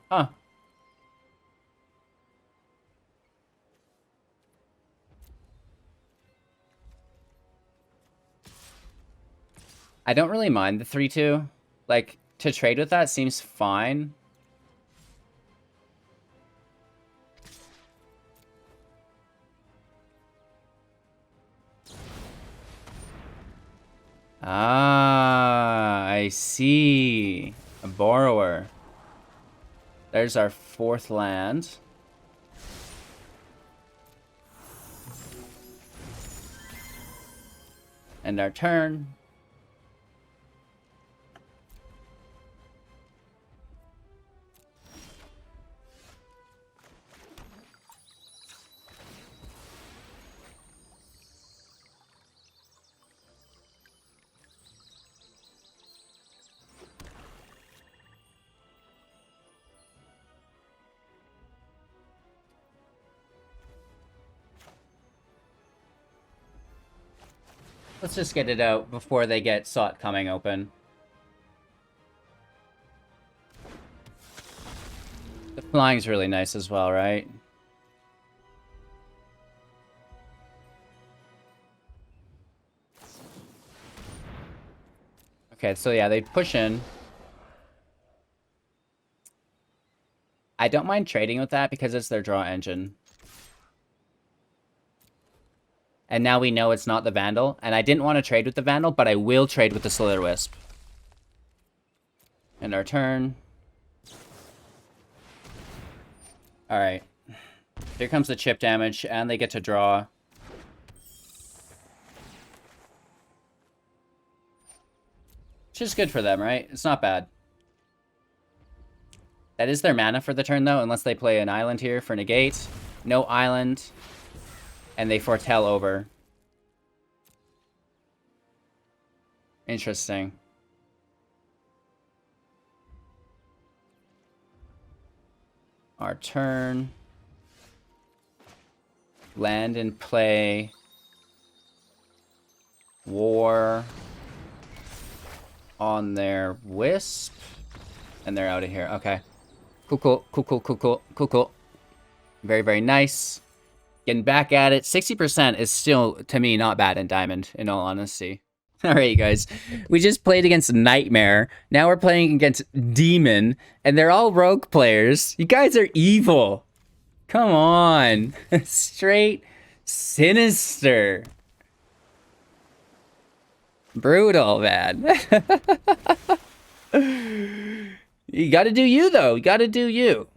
Huh. I don't really mind the 3-2. Like, to trade with that seems fine. Ah, I see. A borrower. There's our fourth land. And our turn. Let's just get it out before they get Sought coming open. The flying's really nice as well, right? Okay, so yeah, they push in. I don't mind trading with that because it's their draw engine. And now we know it's not the Vandal. And I didn't want to trade with the Vandal, but I will trade with the Slitherwisp. And our turn. Alright. Here comes the chip damage, and they get to draw. Which is good for them, right? It's not bad. That is their mana for the turn, though, unless they play an island here for negate. No island. And they foretell over. Interesting. Our turn. Land and play. War. On their Wisp. And they're out of here. Okay. Cool, cool, cool, cool, cool, cool, cool, cool. Very, very nice. Getting back at it. 60% is still, to me, not bad in Diamond, in all honesty. Alright, guys. We just played against Nightmare. Now we're playing against Demon. And they're all rogue players. You guys are evil. Come on. Straight sinister. Brutal, man. You gotta do you, though. You gotta do you.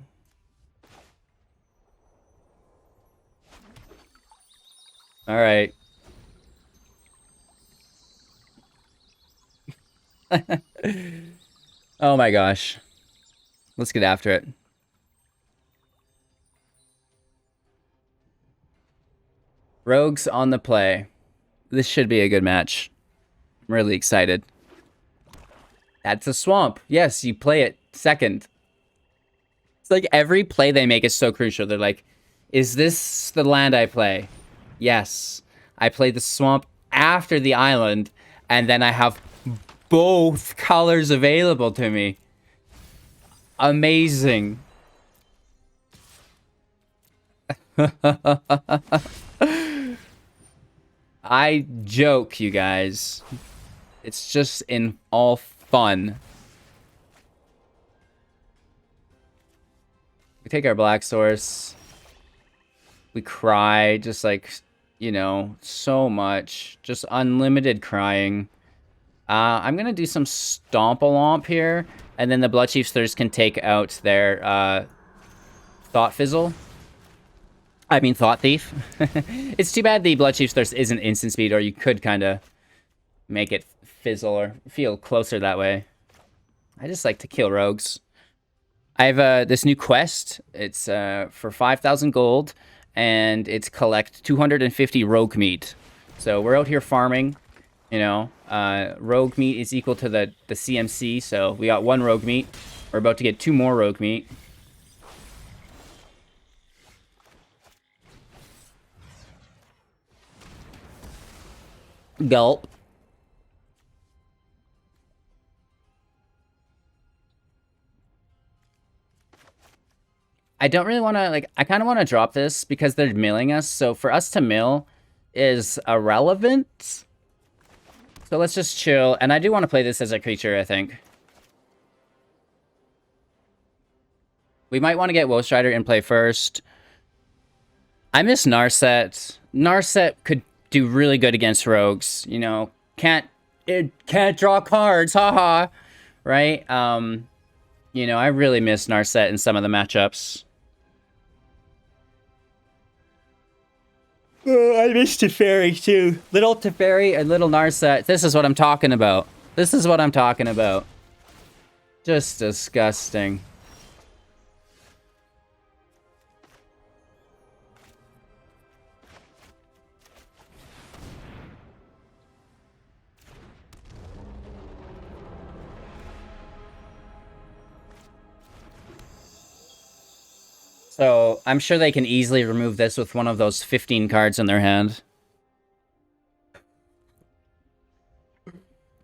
Alright. Oh my gosh. Let's get after it. Rogues on the play. This should be a good match. I'm really excited. That's a swamp. Yes, you play it second. It's like every play they make is so crucial. They're like, is this the land I play? Yes. I play the swamp after the island, and then I have both colors available to me. Amazing. I joke, you guys. It's just in all fun. We take our black source. We cry, just like, you know, so much. Just unlimited crying. I'm gonna do some Stomp-A-Lomp here, and then the Bloodchief's Thirst can take out their Thought Fizzle. I mean, Thought Thief. It's too bad the Bloodchief's Thirst isn't instant speed, or you could kind of make it fizzle or feel closer that way. I just like to kill rogues. I have this new quest. It's for 5,000 gold, and it's collect 250 rogue meat. So we're out here farming. You know, rogue meat is equal to the CMC, so we got 1 rogue meat. We're about to get 2 more rogue meat. Gulp. I don't really want to, like, I kind of want to drop this because they're milling us, so for us to mill is irrelevant. So let's just chill, and I do want to play this as a creature, I think. We might want to get Woe Strider in play first. I miss Narset. Narset could do really good against rogues, you know. It can't draw cards, haha. Right? You know, I really miss Narset in some of the matchups. I miss Teferi too. Little Teferi and little Narset. This is what I'm talking about. This is what I'm talking about. Just disgusting. So, I'm sure they can easily remove this with one of those 15 cards in their hand.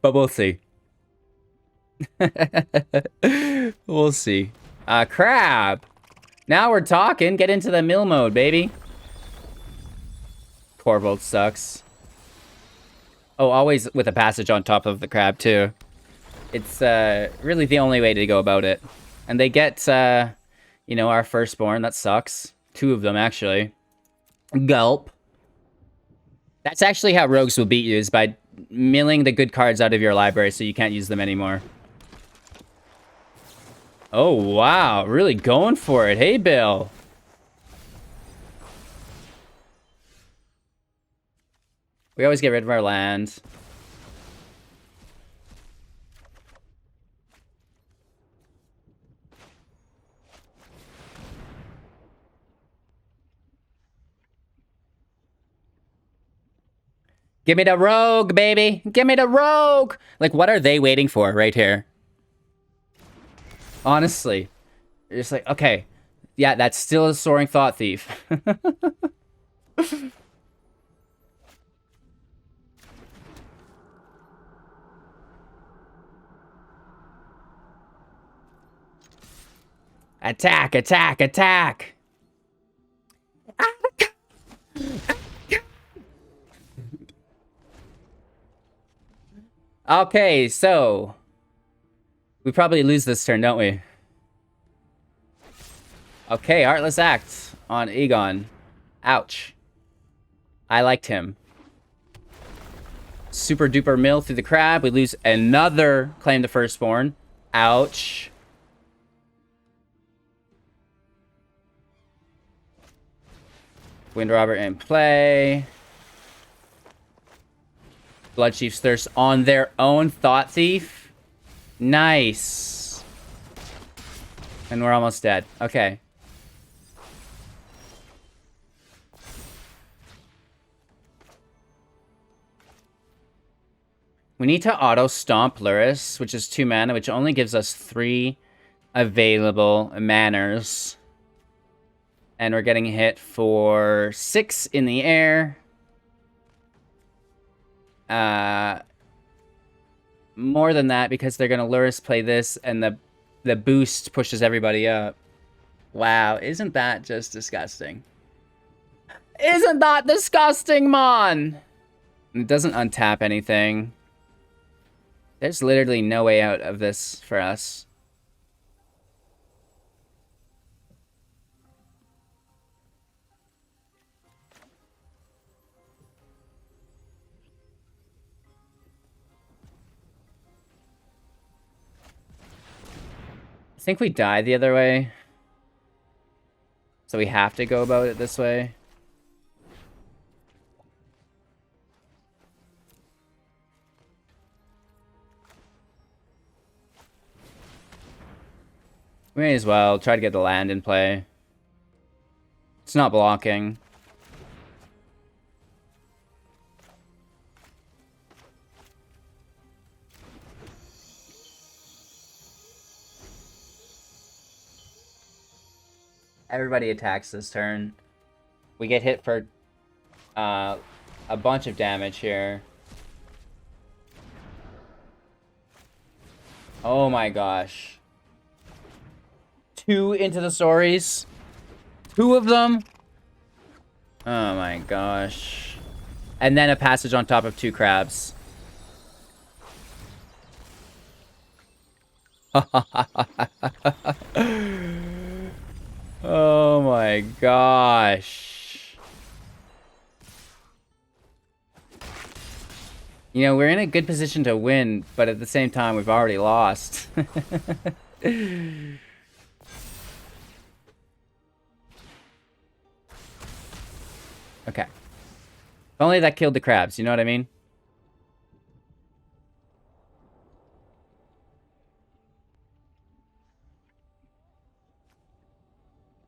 But we'll see. We'll see. Crab! Now we're talking. Get into the mill mode, baby. Korvold sucks. Oh, always with a passage on top of the crab, too. It's really the only way to go about it. And they get... you know, our firstborn, that sucks. 2 of them, actually. Gulp. That's actually how rogues will beat you, is by milling the good cards out of your library so you can't use them anymore. Oh, wow. Really going for it. Hey, Bill. We always get rid of our land. Give me the rogue, baby. Give me the rogue. Like, what are they waiting for right here? Honestly. You're just like, okay. Yeah, that's still a Soaring Thought Thief. Attack, attack, attack. Okay, so we probably lose this turn, don't we? Okay, Artless Act on Egon. Ouch. I liked him. Super duper mill through the crab. We lose another Claim the Firstborn. Ouch. Wind Robber in play. Bloodchief's Thirst on their own. Thought Thief. Nice. And we're almost dead. Okay. We need to auto stomp Luris, which is 2 mana, which only gives us 3 available manners. And we're getting hit for 6 in the air. More than that, because they're going to Luris play this, and the boost pushes everybody up. Wow, isn't that just disgusting? Isn't that disgusting, man? It doesn't untap anything. There's literally no way out of this for us. I think we die the other way. So we have to go about it this way. We may as well try to get the land in play. It's not blocking. Everybody attacks this turn. We get hit for a bunch of damage here. Oh my gosh. 2 into the stories. 2 of them. Oh my gosh. And then a passage on top of 2 crabs. Oh my gosh. You know, we're in a good position to win, but at the same time, we've already lost. Okay. If only that killed the crabs, you know what I mean?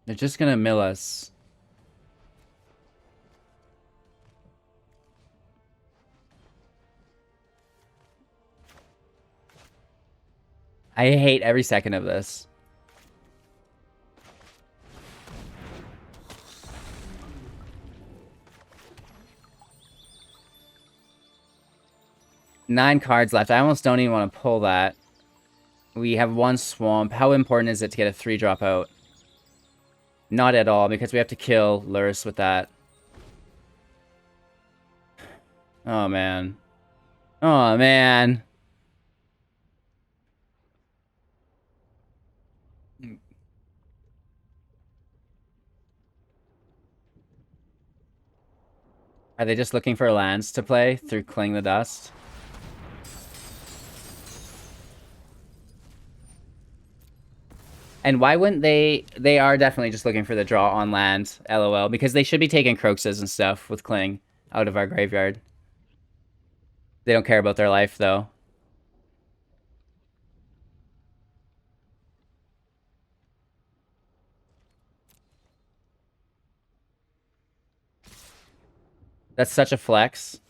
They're just gonna mill us. I hate every second of this. Nine cards left. I almost don't even want to pull that. We have 1 swamp. How important is it to get a 3-drop out? Not at all, because we have to kill Luris with that. Oh, man. Oh, man. Are they just looking for lands to play through Cling the Dust? And why wouldn't they... They are definitely just looking for the draw on land, LOL, because they should be taking Kroxas and stuff with Cling out of our graveyard. They don't care about their life, though. That's such a flex.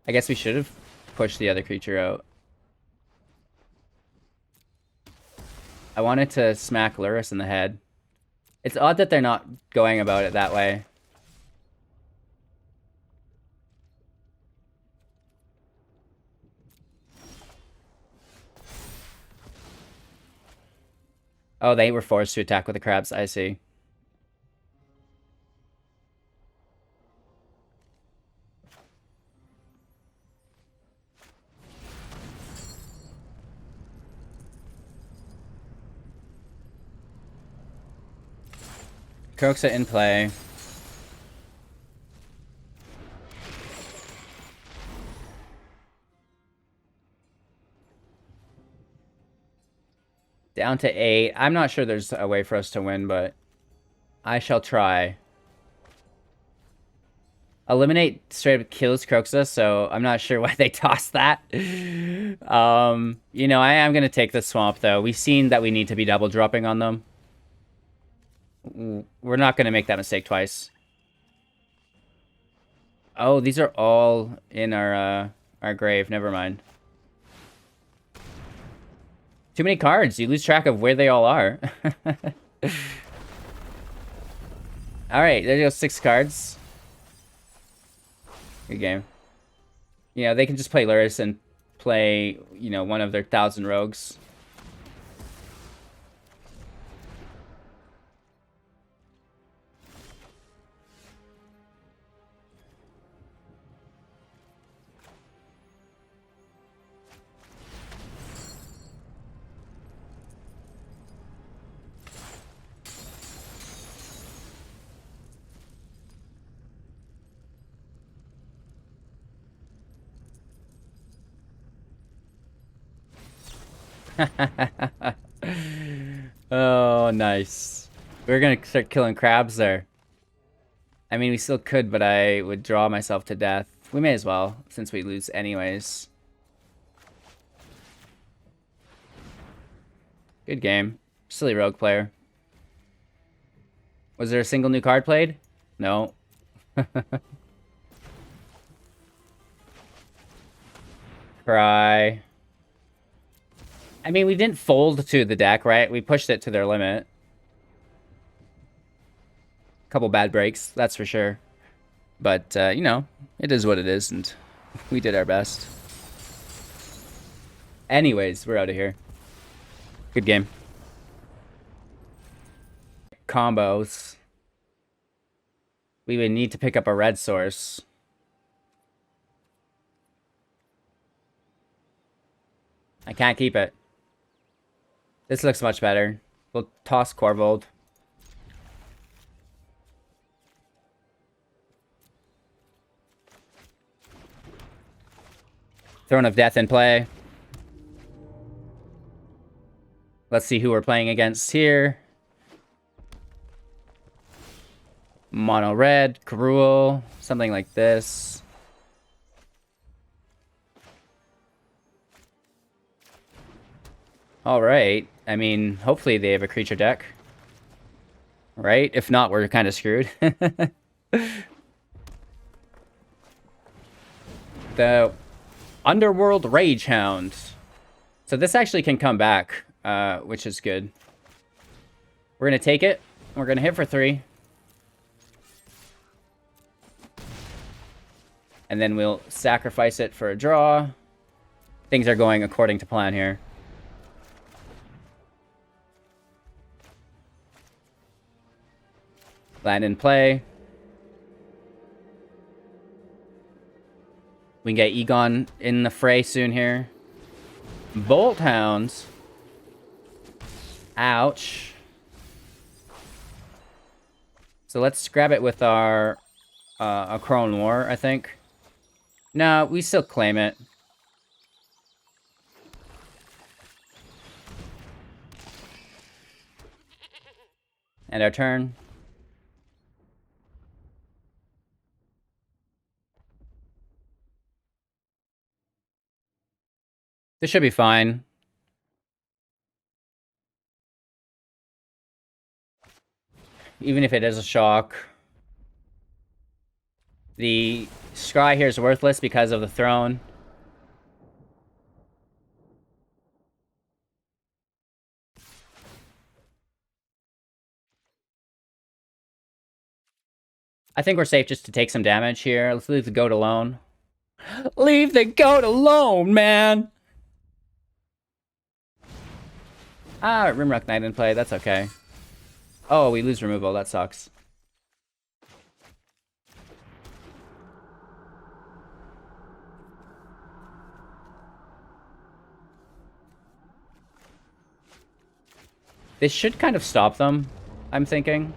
I guess we should have pushed the other creature out. I wanted to smack Lurrus in the head. It's odd that they're not going about it that way. Oh, they were forced to attack with the crabs. I see. Kroxa in play. Down to 8. I'm not sure there's a way for us to win, but I shall try. Eliminate straight up kills Kroxa, so I'm not sure why they tossed that. You know, I am going to take the swamp, though. We've seen that we need to be double dropping on them. We're not going to make that mistake twice. Oh, these are all in our grave. Never mind. Too many cards. You lose track of where they all are. Alright, there goes 6 cards. Good game. You know, they can just play Lurrus and play, you know, one of their 1,000 rogues. Oh, nice. We're gonna start killing crabs there. I mean, we still could, but I would draw myself to death. We may as well, since we lose anyways. Good game. Silly rogue player. Was there a single new card played? No. Cry. I mean, we didn't fold to the deck, right? We pushed it to their limit. Couple bad breaks, that's for sure. But, you know, it is what it is, and we did our best. Anyways, we're out of here. Good game. Combos. We would need to pick up a red source. I can't keep it. This looks much better. We'll toss Korvold. Throne of Death in play. Let's see who we're playing against here. Mono red, Cruel, something like this. Alright. I mean, hopefully they have a creature deck. Right? If not, we're kind of screwed. The Underworld Ragehound. So this actually can come back, which is good. We're going to take it. We're going to hit for 3. And then we'll sacrifice it for a draw. Things are going according to plan here. Land in play. We can get Egon in the fray soon here. Bolt Hounds. Ouch. So let's grab it with our Akroan War, I think. No, we still claim it. And our turn. This should be fine. Even if it is a shock. The scry here is worthless because of the throne. I think we're safe just to take some damage here. Let's leave the goat alone. Leave the goat alone, man! Ah, Rimrock Knight in play. That's okay. Oh, we lose removal. That sucks. This should kind of stop them, I'm thinking.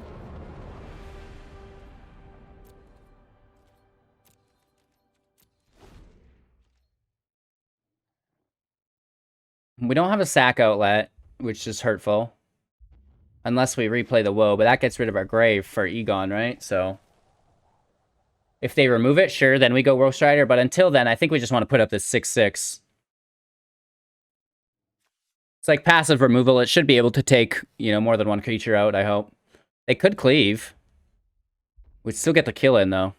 We don't have a sack outlet, which is hurtful. Unless we replay the Woe, but that gets rid of our grave for Egon, right? So if they remove it, sure, then we go Woe Strider. But until then, I think we just want to put up this 6/6. It's like passive removal. It should be able to take, you know, more than one creature out, I hope. They could cleave. We'd still get the kill in, though.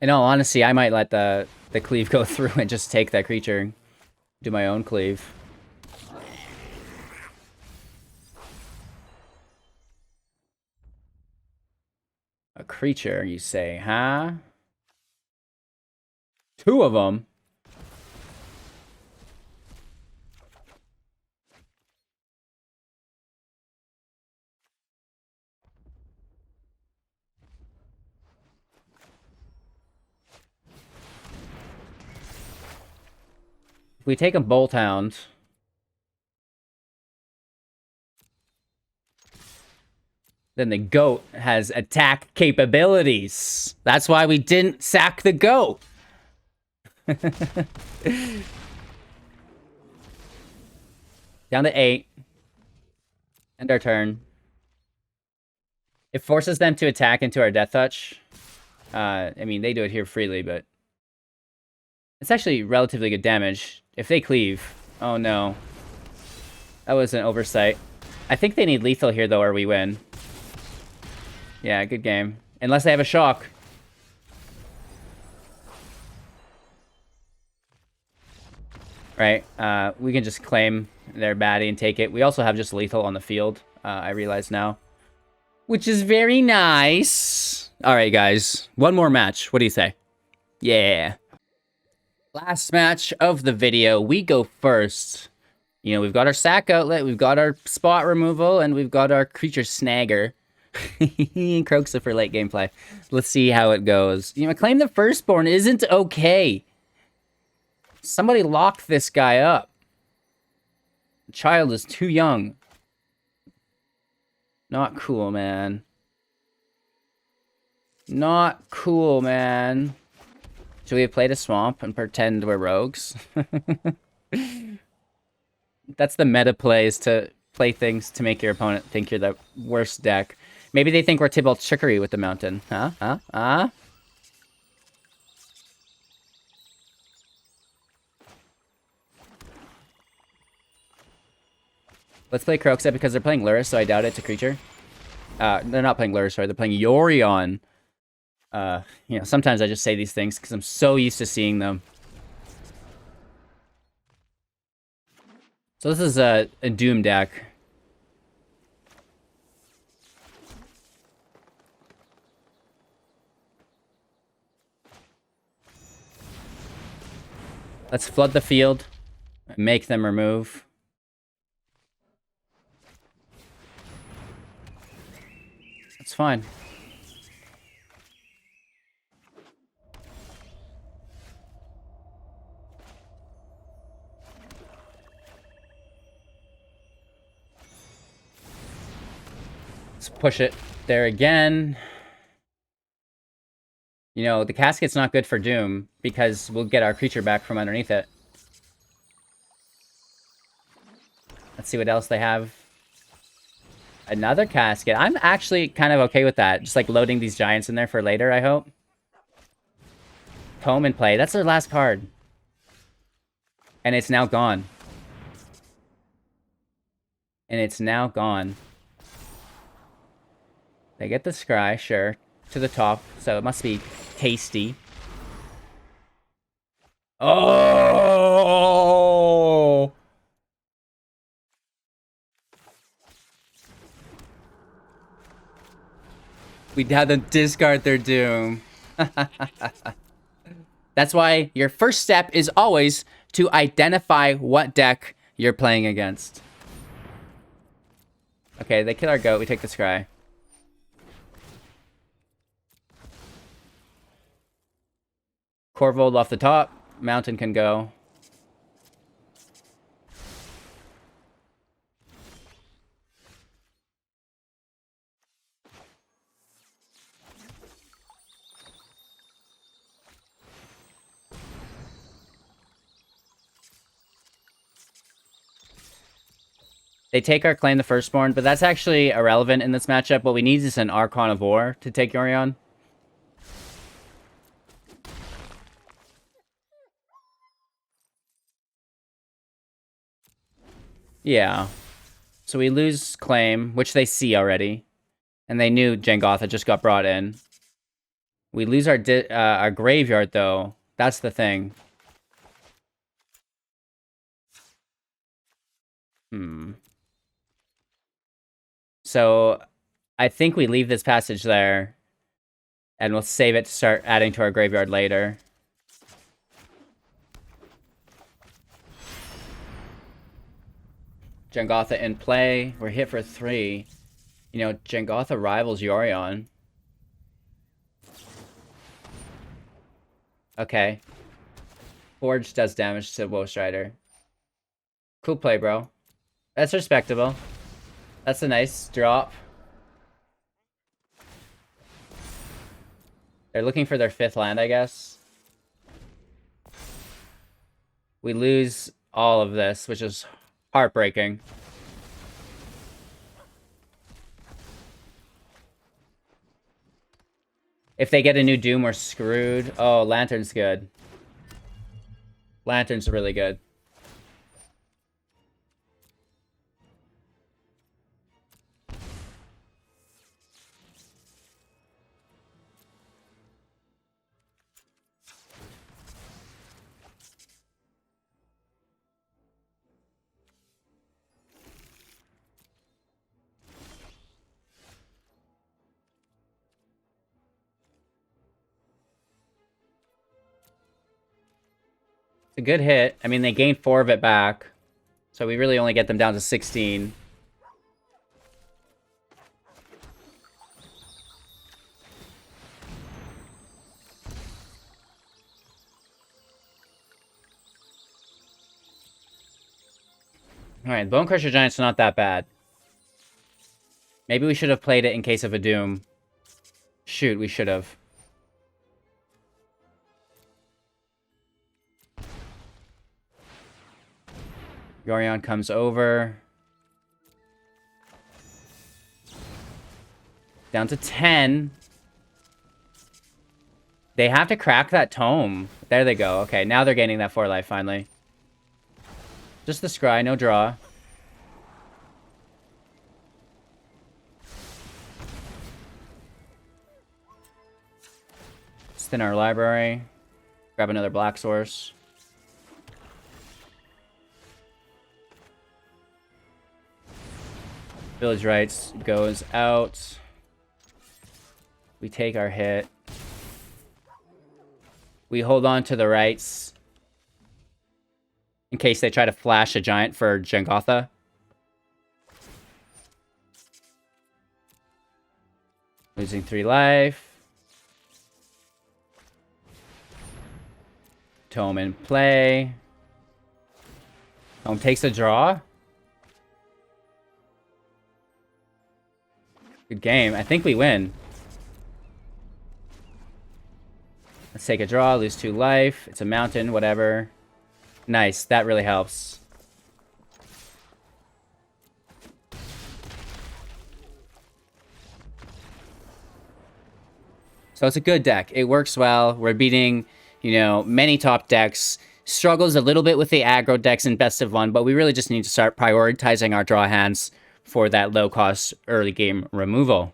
In all honesty, I might let the cleave go through and just take that creature. Do my own cleave. A creature, you say, huh? 2 of them? If we take a Bolt Hound... then the goat has attack capabilities. That's why we didn't sack the goat. Down to 8. End our turn. It forces them to attack into our Death Touch. I mean, they do it here freely, but... it's actually relatively good damage. If they cleave... oh no. That was an oversight. I think they need lethal here, though, or we win. Yeah, good game. Unless they have a shock. Right, we can just claim their baddie and take it. We also have just lethal on the field, I realize now. Which is very nice. Alright, guys. One more match. What do you say? Yeah. Last match of the video. We go first. You know, we've got our sack outlet, we've got our spot removal, and we've got our creature snagger. Kroxa for late gameplay. Let's see how it goes. You know, Claim the Firstborn isn't okay. Somebody locked this guy up. The child is too young. Not cool, man. Not cool, man. Should we have played a swamp and pretend we're rogues? That's the meta play, is to play things to make your opponent think you're the worst deck. Maybe they think we're Tybalt's Trickery with the mountain. Huh? Let's play Kroxa because they're playing Lurrus, so I doubt it's a creature. They're not playing Lurrus, sorry. They're playing Yorion. You know, sometimes I just say these things because I'm so used to seeing them. So this is a Doom deck. Let's flood the field. Make them remove. That's fine. Let's push it there again. You know, the casket's not good for Doom, because we'll get our creature back from underneath it. Let's see what else they have. Another casket. I'm actually kind of okay with that. Just like loading these giants in there for later, I hope. Tome in play. That's their last card. And it's now gone. And it's now gone. They get the scry, sure, to the top, so it must be tasty. Oh! We had them discard their doom. That's why your first step is always to identify what deck you're playing against. Okay, they kill our goat. We take the scry. Korvold off the top. Mountain can go. They take our Claim the Firstborn, but that's actually irrelevant in this matchup. What we need is an Akroan War to take Yorion. Yeah. So we lose Claim, which they see already. And they knew Jegantha just got brought in. We lose our graveyard, though. That's the thing. So I think we leave this passage there. And we'll save it to start adding to our graveyard later. Jegantha in play. We're hit for 3. You know, Jegantha rivals Yorion. Okay. Forge does damage to Woe Strider. Cool play, bro. That's respectable. That's a nice drop. They're looking for their 5th land, I guess. We lose all of this, which is heartbreaking. If they get a new Doom, we're screwed. Oh, Lantern's good. Lantern's really good. A good hit. I mean, they gained 4 of it back. So we really only get them down to 16. Alright, Bonecrusher Giant's not that bad. Maybe we should have played it in case of a Doom. Shoot, we should have. Yorion comes over. Down to 10. They have to crack that tome. There they go. Okay, now they're gaining that 4 life finally. Just the scry, no draw. Thin our library. Grab another black source. Village Rites goes out. We take our hit. We hold on to the rights in case they try to flash a giant for Jegantha. Losing 3 life. Tome in play. Tome takes a draw. Good game. I think we win. Let's take a draw, lose 2 life. It's a mountain, whatever. Nice. That really helps. So it's a good deck. It works well. We're beating, you know, many top decks. struggles a little bit with the aggro decks in best of one, but we really just need to start prioritizing our draw hands for that low-cost early game removal.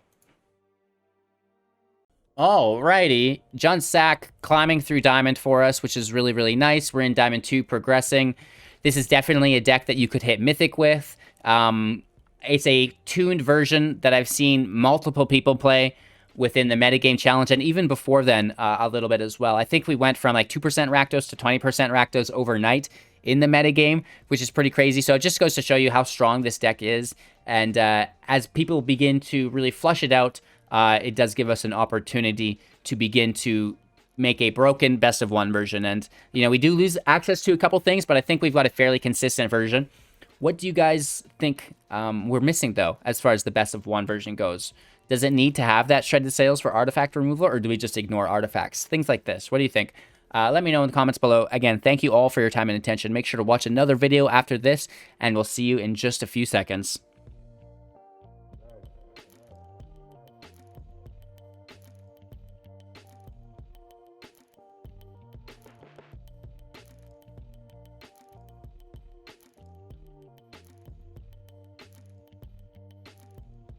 Alrighty, John Sack climbing through Diamond for us, which is really, really nice. We're in Diamond 2 progressing. This is definitely a deck that you could hit Mythic with. It's a tuned version that I've seen multiple people play within the metagame challenge, and even before then, a little bit as well. I think we went from like 2% Rakdos to 20% Rakdos overnight in the metagame, which is pretty crazy. So it just goes to show you how strong this deck is. And as people begin to really flush it out, it does give us an opportunity to begin to make a broken best of one version. And, you know, we do lose access to a couple things, but I think we've got a fairly consistent version. What do you guys think we're missing, though, as far as the best of one version goes? Does it need to have that shredded sails for artifact removal, or do we just ignore artifacts? Things like this. What do you think? Let me know in the comments below. Again, thank you all for your time and attention. Make sure to watch another video after this, and we'll see you in just a few seconds.